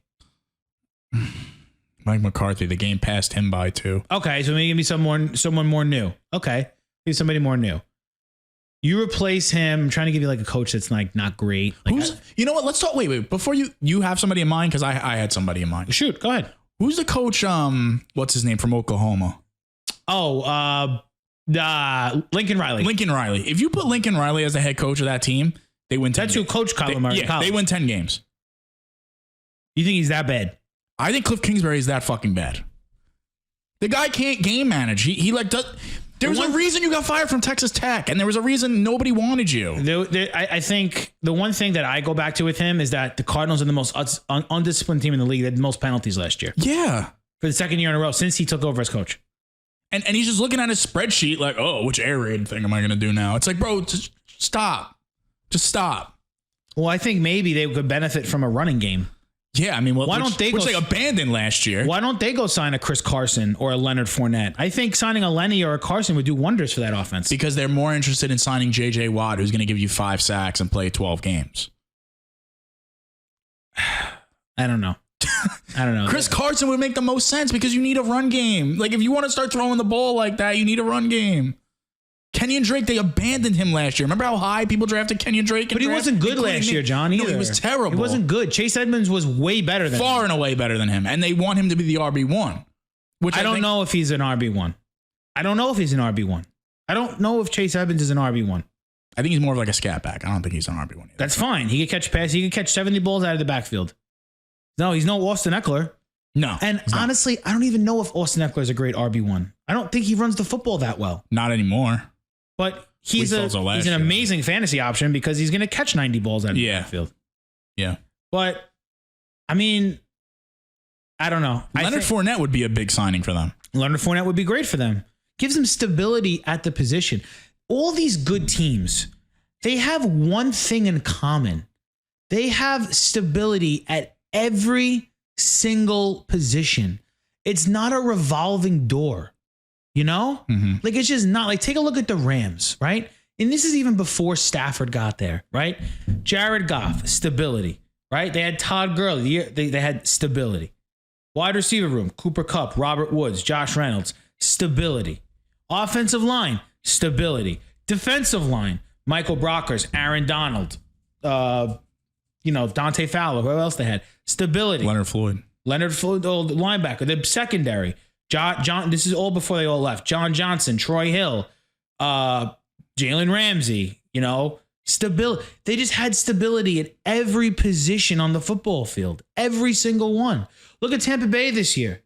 Mike McCarthy, the game passed him by too. Okay, so maybe give me someone more new. Okay, give me somebody more new. You replace him. I'm trying to give you like a coach that's like not great. Like, You know what? Let's talk. Wait. Before you have somebody in mind, because I had somebody in mind. shoot, go ahead. Who's the coach? What's his name from Oklahoma? Oh, Lincoln Riley. Lincoln Riley. If you put Lincoln Riley as the head coach of that team, they win 10 That's who games. coached Kyler Murray. in Yeah, college. they win 10 games. You think he's that bad? I think Cliff Kingsbury is that fucking bad. The guy can't game manage. He like does. There was a reason you got fired from Texas Tech, and there was a reason nobody wanted you. I think the one thing that I go back to with him is that the Cardinals are the most undisciplined team in the league. They had the most penalties last year Yeah. for the second year in a row since he took over as coach. And he's just looking at his spreadsheet like, oh, which air raid thing am I going to do now? It's like, bro, just stop. Just stop. Well, I think maybe they could benefit from a running game. Yeah, I mean, Why don't they which go- they abandoned last year? Why don't they go sign a Chris Carson or a Leonard Fournette? I think signing a Lenny or a Carson would do wonders for that offense. Because they're more interested in signing J.J. Watt, who's going to give you 5 sacks and play 12 games. I don't know. Chris Carson would make the most sense because you need a run game. Like, if you want to start throwing the ball like that, you need a run game. Kenyon Drake, they abandoned him last year. Remember how high people drafted Kenyon Drake? But he wasn't good last year, John, either. No, he was terrible. He wasn't good. Chase Edmonds was way better than him. Far and away better than him. And they want him to be the RB1. Which I don't know if he's an RB1. I don't know if he's an RB1. I don't know if Chase Edmonds is an RB1. I think he's more of like a scat back. I don't think he's an RB1 either. That's fine. He could catch passes. He could catch 70 balls out of the backfield. No, he's no Austin Eckler. No. And honestly, I don't even know if Austin Eckler is a great RB1. I don't think he runs the football that well. Not anymore. But he's thought so last an year. amazing fantasy option because he's going to catch 90 balls out of the Yeah. backfield. Yeah. But, I mean, I don't know. Leonard Fournette would be a big signing for them. Leonard Fournette would be great for them. Gives them stability at the position. All these good teams, they have one thing in common. They have stability at every single position. It's not a revolving door, you know? Like, it's just not. Like, take a look at the Rams, right? And this is even before Stafford got there, right? Jared Goff, stability, right? They had Todd Gurley. They had stability. Wide receiver room, Cooper Kupp, Robert Woods, Josh Reynolds, stability. Offensive line, stability. Defensive line, Michael Brockers, Aaron Donald, Dante Fowler, who else they had? Stability. Leonard Floyd, the linebacker. The secondary, John. This is all before they all left. John Johnson, Troy Hill, Jalen Ramsey. Stability. They just had stability at every position on the football field. Every single one. Look at Tampa Bay this year.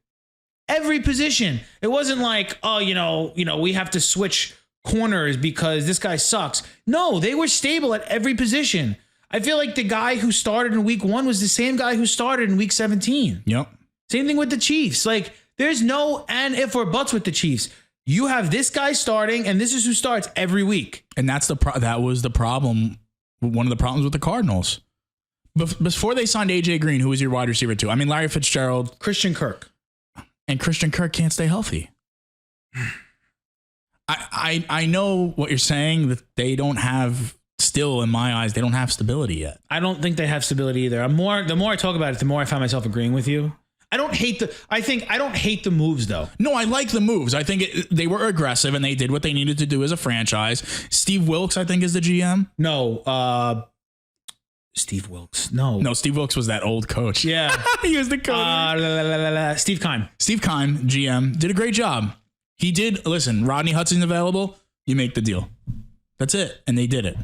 Every position. It wasn't like, we have to switch corners because this guy sucks. No, they were stable at every position. I feel like the guy who started in week 1 was the same guy who started in week 17. Yep. Same thing with the Chiefs. Like, there's no and if or buts with the Chiefs. You have this guy starting, and this is who starts every week. And that's that was the problem. One of the problems with the Cardinals. Before they signed AJ Green, who was your wide receiver too? I mean, Larry Fitzgerald, Christian Kirk. And Christian Kirk can't stay healthy. I know what you're saying, that they don't have, still in my eyes, they don't have stability yet. I don't think they have stability either. The more I talk about it, the more I find myself agreeing with you. I don't hate the moves though. No, I like the moves. I think they were aggressive and they did what they needed to do as a franchise. Steve Wilkes, I think, is the GM. No, Steve Wilkes. No, Steve Wilkes was that old coach. Yeah. He was the coach. Steve Keim. Steve Keim, GM, did a great job. He did. Listen, Rodney Hudson's available. You make the deal. That's it. And they did it.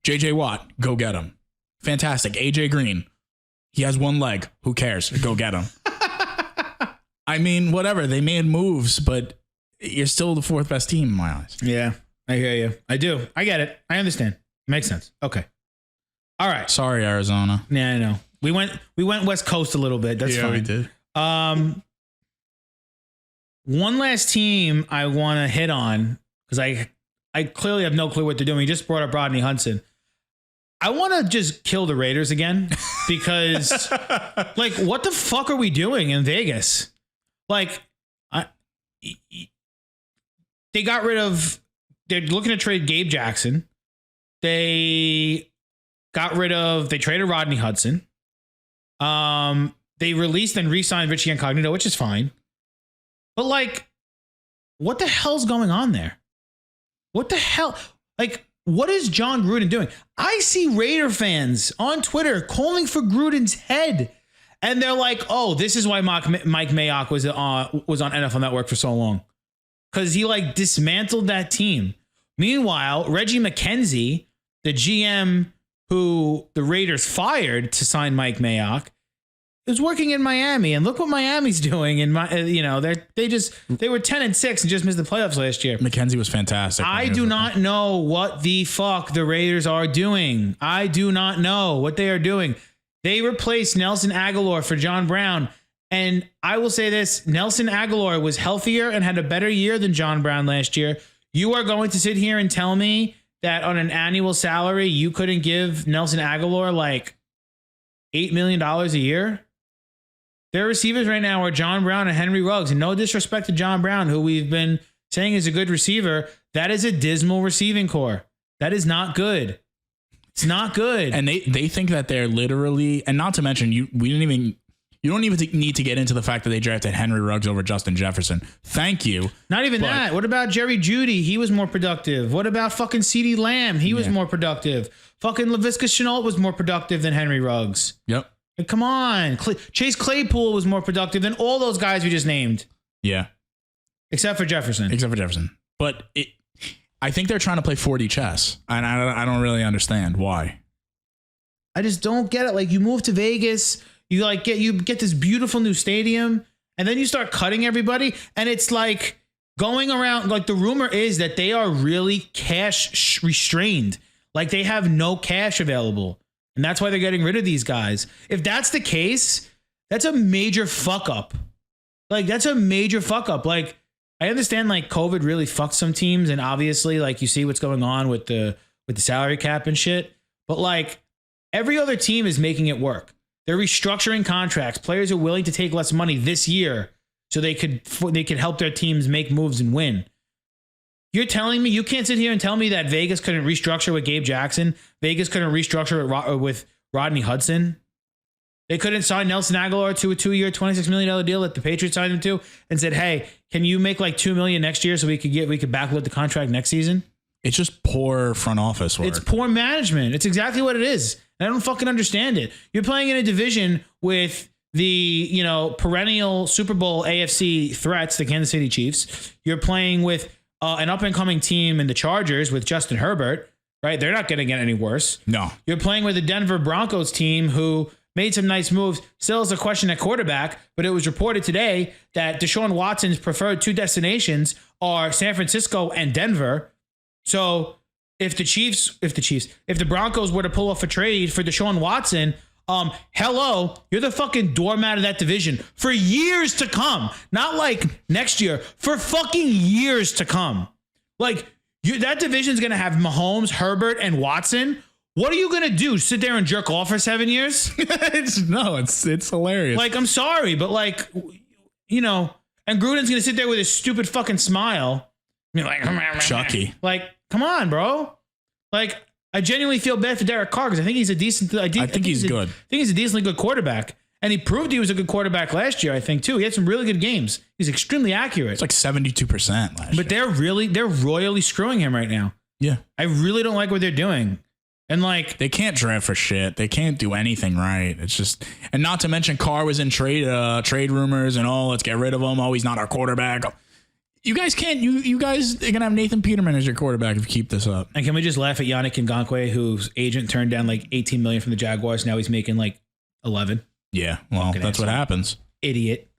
JJ Watt, go get him. Fantastic. AJ Green, he has one leg. Who cares? Go get him. I mean, whatever. They made moves, but you're still the fourth best team in my eyes. Yeah, I hear you. I do. I get it. I understand. Makes sense. Okay. All right. Sorry, Arizona. Yeah, I know. We went West Coast a little bit. That's fine. We did. One last team I want to hit on, because I clearly have no clue what they're doing. We just brought up Rodney Hudson. I want to just kill the Raiders again, because like, what the fuck are we doing in Vegas? Like, they got rid of, they're looking to trade Gabe Jackson. They traded Rodney Hudson. They released and re-signed Richie Incognito, which is fine. But like, what the hell's going on there? What the hell? Like, what is John Gruden doing? I see Raider fans on Twitter calling for Gruden's head. And they're like, oh, this is why Mike Mayock was on NFL Network for so long. Because he like dismantled that team. Meanwhile, Reggie McKenzie, the GM who the Raiders fired to sign Mike Mayock, is working in Miami. And look what Miami's doing. And they were 10-6 and just missed the playoffs last year. McKenzie was fantastic. I do not know what the fuck the Raiders are doing. I do not know what they are doing. They replaced Nelson Aguilar for John Brown. And I will say this, Nelson Aguilar was healthier and had a better year than John Brown last year. You are going to sit here and tell me that on an annual salary, you couldn't give Nelson Aguilar like $8 million a year? Their receivers right now are John Brown and Henry Ruggs. And no disrespect to John Brown, who we've been saying is a good receiver. That is a dismal receiving core. That is not good. It's not good. And they think that they're literally, and not to mention, you don't even need to get into the fact that they drafted Henry Ruggs over Justin Jefferson. Thank you. Not even that. What about Jerry Jeudy? He was more productive. What about fucking CeeDee Lamb? He was more productive. Fucking Laviska Shenault was more productive than Henry Ruggs. Yep. Like, come on. Chase Claypool was more productive than all those guys we just named. Yeah. Except for Jefferson. But I think they're trying to play 4D chess. And I don't really understand why. I just don't get it. Like, you move to Vegas, you get this beautiful new stadium, and then you start cutting everybody, and it's like going around. Like, the rumor is that they are really cash restrained. Like, they have no cash available, and that's why they're getting rid of these guys. If that's the case, that's a major fuck up. Like, that's a major fuck up. Like, I understand like COVID really fucked some teams, and obviously like you see what's going on with the salary cap and shit. But like, every other team is making it work. They're restructuring contracts. Players are willing to take less money this year so they could help their teams make moves and win. You're telling me you can't sit here and tell me that Vegas couldn't restructure with Gabe Jackson? Vegas couldn't restructure with Rodney Hudson? They couldn't sign Nelson Aguilar to a 2-year, $26 million deal that the Patriots signed him to and said, hey, can you make like $2 million next year so we could backload the contract next season? It's just poor front office work. It's poor management. It's exactly what it is. And I don't fucking understand it. You're playing in a division with the, perennial Super Bowl AFC threats, the Kansas City Chiefs. You're playing with an up-and-coming team in the Chargers with Justin Herbert, right? They're not going to get any worse. No. You're playing with the Denver Broncos team who made some nice moves. Still is a question at quarterback, but it was reported today that Deshaun Watson's preferred two destinations are San Francisco and Denver. So if the Broncos were to pull off a trade for Deshaun Watson, Hello, you're the fucking doormat of that division for years to come. Not like next year, for fucking years to come. Like, that division's going to have Mahomes, Herbert, and Watson. What are you going to do? Sit there and jerk off for 7 years? It's hilarious. Like, I'm sorry, but like, you know, and Gruden's going to sit there with his stupid fucking smile. I mean, like, Chucky. Like, come on, bro. Like, I genuinely feel bad for Derek Carr because I think he's a decent. I think he's good. I think he's a decently good quarterback. And he proved he was a good quarterback last year, I think, too. He had some really good games. He's extremely accurate. It's like 72% last year. But they're royally screwing him right now. Yeah. I really don't like what they're doing. And like, they can't draft for shit. They can't do anything right. It's just, and not to mention Carr was in trade rumors and let's get rid of him. Oh, he's not our quarterback. You guys can't, you guys are going to have Nathan Peterman as your quarterback if you keep this up. And can we just laugh at Yannick Ngakoue, whose agent turned down like $18 million from the Jaguars. Now he's making like 11. Yeah, well, that's what happens. Idiot.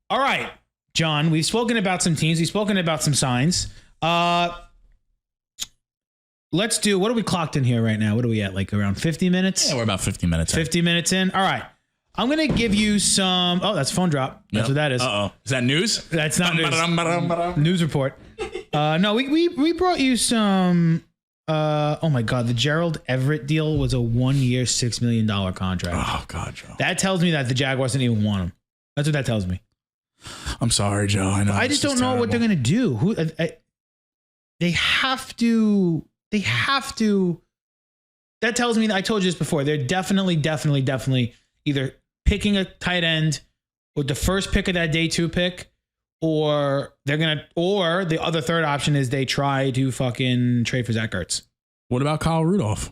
All right, John, we've spoken about some teams. We've spoken about some signs. Let's do, what are we clocked in here right now? What are we at? Like around 50 minutes? Yeah, we're about 50 minutes in. 50 minutes in. All right. I'm going to give you some. Oh, that's a phone drop. That's what that is. Uh-oh. Is that news? That's not news. News report. No, we brought you some. Oh my God, the Gerald Everett deal was a 1 year, $6 million contract. Oh God, Joe. That tells me that the Jaguars didn't even want him. That's what that tells me. I'm sorry, Joe. I know. I just don't know what they're going to do. They have to. They have to. That tells me that I told you this before. They're definitely either picking a tight end with the first pick of that day 2 pick, or the other third option is they try to fucking trade for Zach Ertz. What about Kyle Rudolph?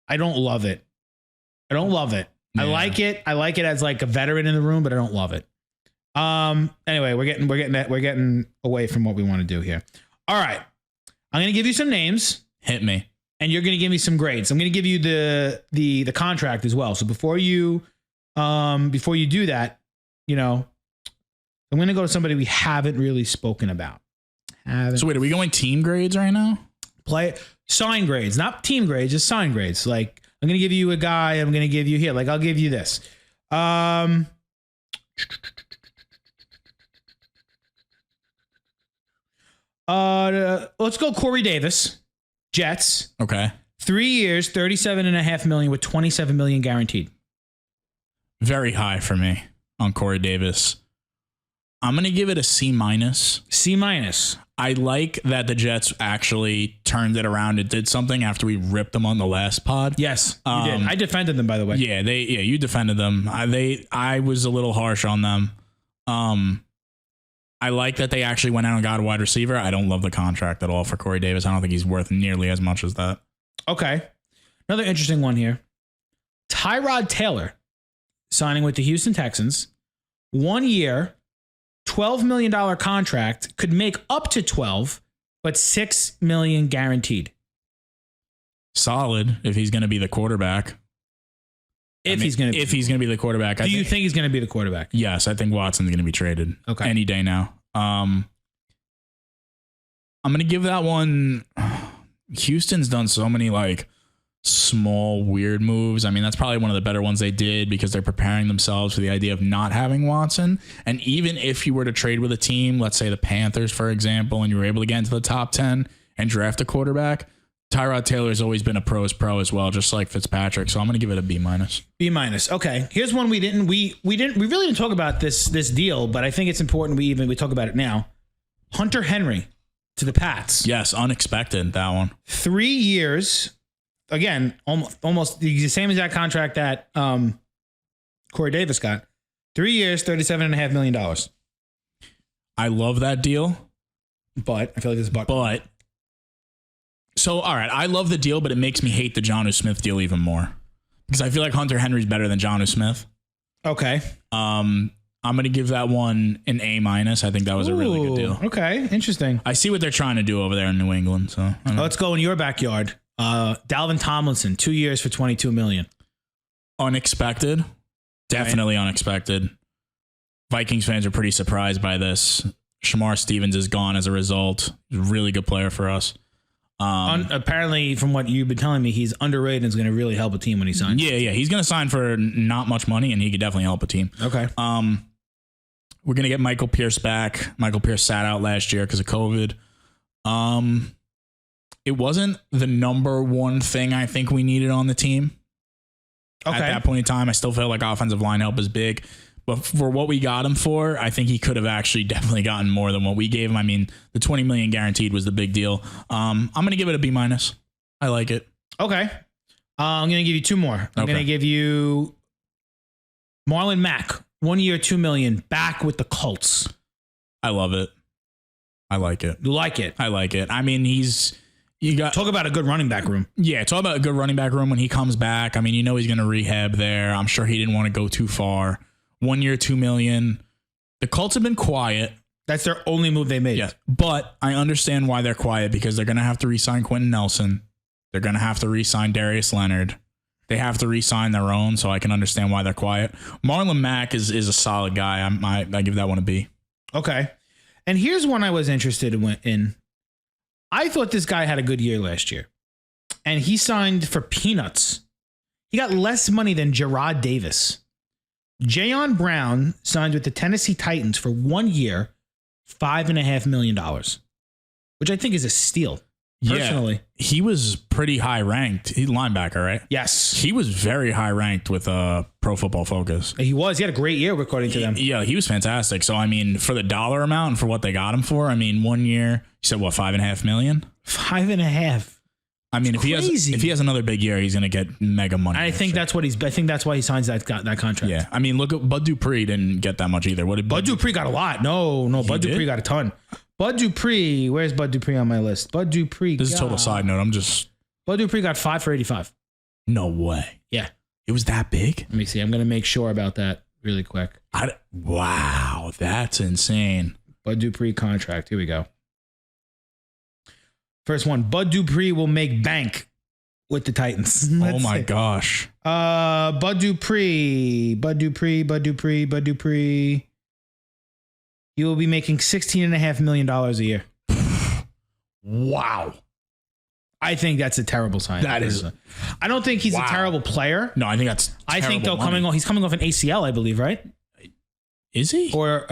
I don't love it. Yeah. I like it. I like it as like a veteran in the room, but I don't love it. Anyway, we're getting away from what we want to do here. All right. I'm going to give you some names. Hit me. And you're going to give me some grades. I'm going to give you the contract as well. So before you do that, you know, I'm going to go to somebody we haven't really spoken about. So wait, are we going team grades right now? Sign grades, not team grades, just sign grades. Like, I'm going to give you a guy. I'm going to give you here. Like, I'll give you this. Let's go Corey Davis, Jets. Okay. 3 years, $37.5 million with $27 million guaranteed. Very high for me on Corey Davis. I'm going to give it a C-. C-. I like that the Jets actually turned it around and did something after we ripped them on the last pod. Yes, you did. I defended them, by the way. Yeah, you defended them. I was a little harsh on them. I like that they actually went out and got a wide receiver. I don't love the contract at all for Corey Davis. I don't think he's worth nearly as much as that. Okay. Another interesting one here. Tyrod Taylor signing with the Houston Texans. 1 year, $12 million contract, could make up to 12, but $6 million guaranteed. Solid if he's going to be the quarterback. If he's going to be the quarterback. Do you think he's going to be the quarterback? Yes, I think Watson's going to be traded. Okay. Any day now. I'm going to give that one. Houston's done so many like small weird moves. I mean, that's probably one of the better ones they did because they're preparing themselves for the idea of not having Watson. And even if you were to trade with a team, let's say the Panthers, for example, and you were able to get into the top 10 and draft a quarterback, Tyrod Taylor has always been a pro's pro as well, just like Fitzpatrick. So I'm going to give it a B-. B-. Okay. Here's one we really didn't talk about this deal, but I think it's important we talk about it now. Hunter Henry to the Pats. Yes, unexpected, that one. 3 years. Again, almost the same exact contract that Corey Davis got. 3 years, $37.5 million. I love that deal. But I feel like there's a but. So, all right, I love the deal, but it makes me hate the Jonnu Smith deal even more. Because I feel like Hunter Henry's better than Jonnu Smith. Okay. I'm going to give that one an A-. I think that was a really good deal. Okay, interesting. I see what they're trying to do over there in New England. So let's go in your backyard. Dalvin Tomlinson, 2 years for $22 million. Unexpected. Definitely unexpected. Vikings fans are pretty surprised by this. Shamar Stevens is gone as a result. He's a really good player for us. Apparently, from what you've been telling me, he's underrated and is going to really help a team when he signs. Yeah. He's going to sign for not much money, and he could definitely help a team. Okay. We're going to get Michael Pierce back. Michael Pierce sat out last year because of COVID. It wasn't the number one thing I think we needed on the team. Okay. At that point in time, I still felt like offensive line help is big. But for what we got him for, I think he could have actually definitely gotten more than what we gave him. I mean, the $20 million guaranteed was the big deal. I'm going to give it a B-. I like it. Okay. I'm going to give you two more. I'm going to give you Marlon Mack, 1 year, $2 million, back with the Colts. I love it. I like it. You like it? I like it. I mean, talk about a good running back room. Yeah, talk about a good running back room when he comes back. I mean, he's going to rehab there. I'm sure he didn't want to go too far. 1 year, $2 million. The Colts have been quiet. That's their only move they made. Yeah, but I understand why they're quiet, because they're going to have to re-sign Quentin Nelson. They're going to have to re-sign Darius Leonard. They have to re-sign their own, so I can understand why they're quiet. Marlon Mack is a solid guy. I give that one a B. Okay. And here's one I was interested in. I thought this guy had a good year last year, and he signed for peanuts. He got less money than Gerard Davis. Jayon Brown signed with the Tennessee Titans for 1 year, $5.5 million, which I think is a steal. Personally, he was pretty high ranked. He's linebacker, right? Yes. He was very high ranked with Pro Football Focus. He was. He had a great year, according to them. Yeah, he was fantastic. So, I mean, for the dollar amount and for what they got him for, I mean, 1 year, you said, what, $5.5 million? 5.5. I mean, if he has another big year, he's going to get mega money. I think that's what I think that's why he signs that contract. Yeah. I mean, look at Bud Dupree didn't get that much either. What did Bud Dupree got a lot? No, Bud Dupree got a ton. Bud Dupree, where's Bud Dupree on my list? Bud Dupree. This is a total side note. Bud Dupree got 5 for 85. No way. Yeah. It was that big? Let me see. I'm going to make sure about that really quick. Wow. That's insane. Bud Dupree contract. Here we go. First one. Bud Dupree will make bank with the Titans. Oh my gosh. Bud Dupree. He will be making $16.5 million a year. Wow. I think that's a terrible sign. That is. I don't think he's a terrible player. No, I think that's. I think though he's coming off an ACL, I believe, right? Is he? Or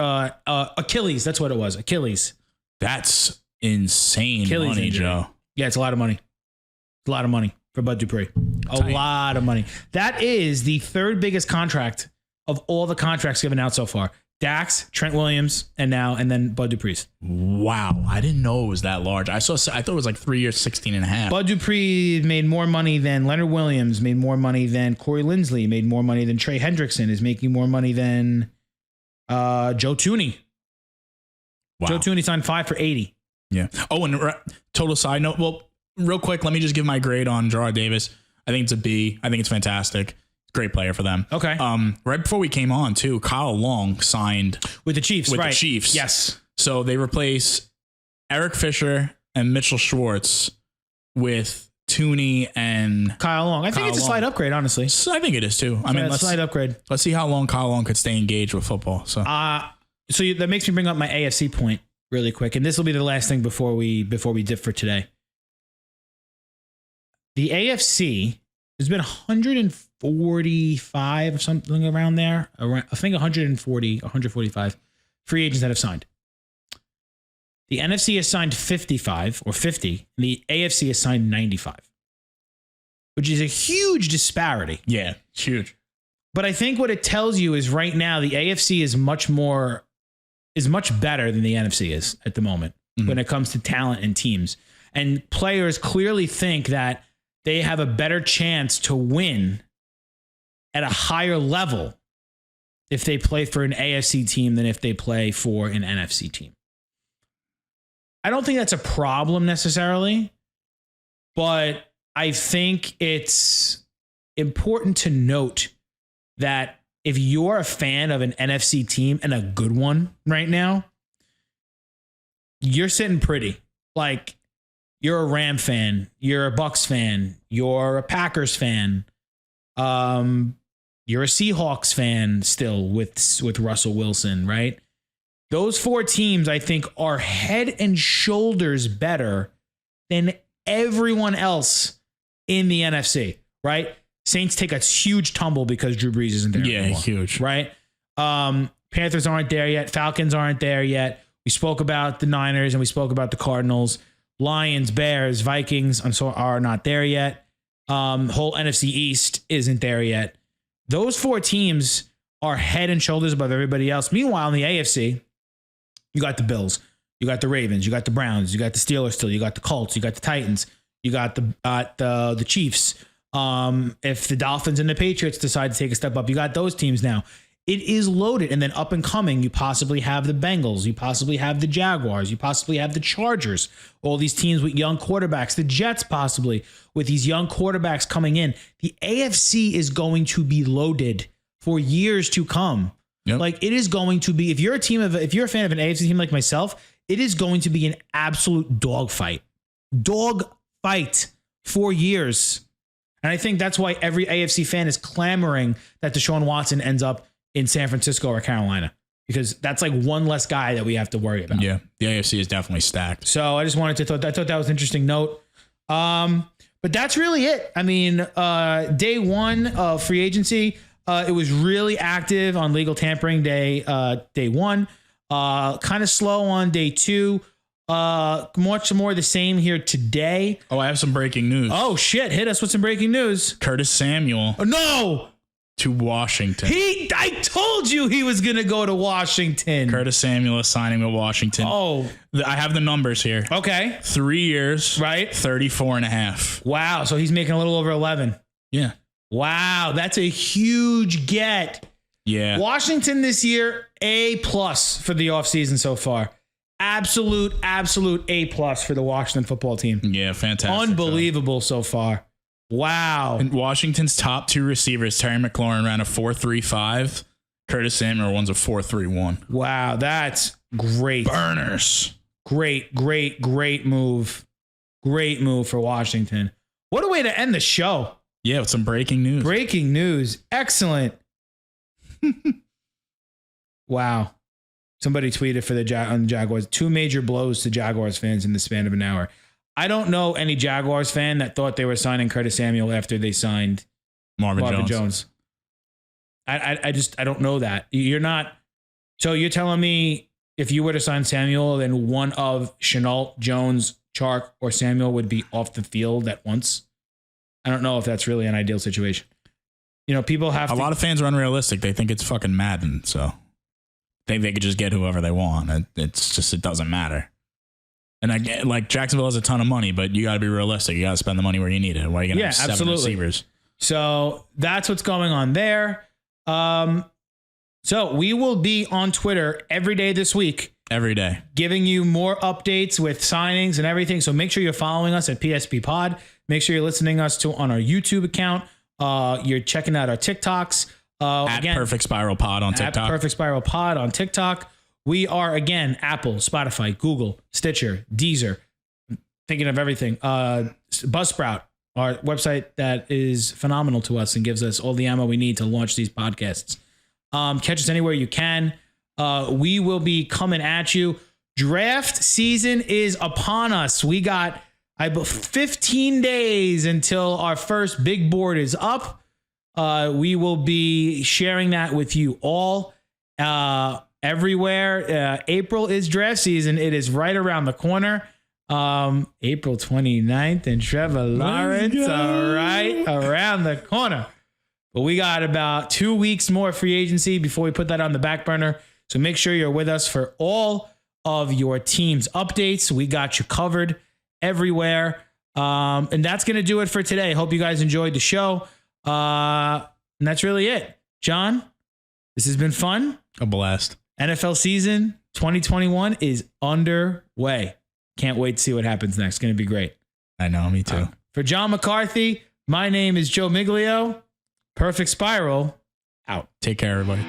Achilles? That's what it was. Achilles. That's insane Achilles money, injury. Joe. Yeah, it's a lot of money. A lot of money for Bud Dupree. A lot of money. That is the third biggest contract of all the contracts given out so far. Dax, Trent Williams, and then Bud Dupree's. Wow. I didn't know it was that large. I thought it was like 3 years, 16.5. Bud Dupree made more money than Leonard Williams, made more money than Corey Linsley, made more money than Trey Hendrickson, is making more money than Joe Thuney. Wow. Joe Thuney signed 5 for 80. Yeah. Oh, and total side note. Well, real quick, let me just give my grade on Gerard Davis. I think it's a B. I think it's fantastic. Great player for them. Okay. Right before we came on, too, Kyle Long signed with the Chiefs. The Chiefs. Yes. So they replace Eric Fisher and Mitchell Schwartz with Thuney and Kyle Long. I think it's a slight upgrade, honestly. So I think it is too. I mean, a slight upgrade. Let's see how long Kyle Long could stay engaged with football. So that makes me bring up my AFC point really quick, and this will be the last thing before we dip for today. The AFC. There's been 145 or something around there. I think 140, 145 free agents that have signed. The NFC has signed 55 or 50, and the AFC has signed 95, which is a huge disparity. Yeah, it's huge. But I think what it tells you is right now the AFC is much better than the NFC is at the moment when it comes to talent and teams. And players clearly think that they have a better chance to win at a higher level if they play for an AFC team than if they play for an NFC team. I don't think that's a problem necessarily, but I think it's important to note that if you're a fan of an NFC team and a good one right now, you're sitting pretty. Like, you're a Ram fan, you're a Bucks fan, you're a Packers fan, you're a Seahawks fan still with Russell Wilson, right? Those four teams, I think, are head and shoulders better than everyone else in the NFC, right? Saints take a huge tumble because Drew Brees isn't there anymore, huge. right? Panthers aren't there yet. Falcons aren't there yet. We spoke about the Niners and we spoke about the Cardinals. Lions, Bears, Vikings are not there yet. Whole NFC East isn't there yet. Those 4 teams are head and shoulders above everybody else. Meanwhile, in the AFC, you got the Bills, you got the Ravens, you got the Browns, you got the Steelers still, you got the Colts, you got the Titans, you got the Chiefs. If the Dolphins and the Patriots decide to take a step up, you got those teams now. It is loaded. And then up and coming, you possibly have the Bengals. You possibly have the Jaguars. You possibly have the Chargers. All these teams with young quarterbacks. The Jets possibly with these young quarterbacks coming in. The AFC is going to be loaded for years to come. Yep. Like it is going to be, if you're a fan of an AFC team like myself, it is going to be an absolute dogfight. Dogfight for years. And I think that's why every AFC fan is clamoring that Deshaun Watson ends up in San Francisco or Carolina, because that's like one less guy that we have to worry about. Yeah, the AFC is definitely stacked. So I just wanted to I thought that was an interesting note. But that's really it. I mean, day one of free agency, it was really active on legal tampering day one. Kind of slow on day 2. Much more the same here today. Oh, I have some breaking news. Oh shit! Hit us with some breaking news. Curtis Samuel Oh, no. to Washington. I told you he was going to go to Washington. Curtis Samuel is signing with Washington. Oh, I have the numbers here. okay. 3 years, Right. 34.5. Wow. So he's making a little over 11. Yeah. Wow. That's a huge get. Yeah. Washington this year, A+ for the offseason so far. Absolute A+ for the Washington football team. Yeah, fantastic. Unbelievable so far. Wow. And Washington's top 2 receivers, Terry McLaurin, ran a 4.35. Curtis Samuel runs a 4.31. Wow. That's great. Burners. Great move. Great move for Washington. What a way to end the show. Yeah, with some breaking news. Breaking news. Excellent. Wow. Somebody tweeted for on the Jaguars. 2 major blows to Jaguars fans in the span of an hour. I don't know any Jaguars fan that thought they were signing Curtis Samuel after they signed Marvin Jones. I don't know that. You're not. So you're telling me if you were to sign Samuel, then one of Shenault, Jones, Chark, or Samuel would be off the field at once? I don't know if that's really an ideal situation. You know, people have A lot of fans are unrealistic. They think it's fucking Madden, so they could just get whoever they want. It doesn't matter. And I get, like, Jacksonville has a ton of money, but you got to be realistic. You got to spend the money where you need it. Why are you going to have 7 receivers? So that's what's going on there. So we will be on Twitter every day this week. Every day. Giving you more updates with signings and everything. So make sure you're following us at PSP Pod. Make sure you're listening us on our YouTube account. You're checking out our TikToks. At Perfect Spiral Pod on TikTok. At Perfect Spiral Pod on TikTok. We are, again, Apple, Spotify, Google, Stitcher, Deezer, thinking of everything. Buzzsprout, our website that is phenomenal to us and gives us all the ammo we need to launch these podcasts. Catch us anywhere you can. We will be coming at you. Draft season is upon us. We got 15 days until our first big board is up. We will be sharing that with you all. Everywhere. April is draft season. It is right around the corner. April 29th and Trevor Lawrence are right around the corner. But we got about 2 weeks more free agency before we put that on the back burner. So make sure you're with us for all of your team's updates. We got you covered everywhere. And that's going to do it for today. Hope you guys enjoyed the show. And that's really it. John, this has been fun. A blast. NFL season 2021 is underway. Can't wait to see what happens next. It's going to be great. I know, me too. For John McCarthy, my name is Joe Miglio. Perfect Spiral, out. Take care, everybody.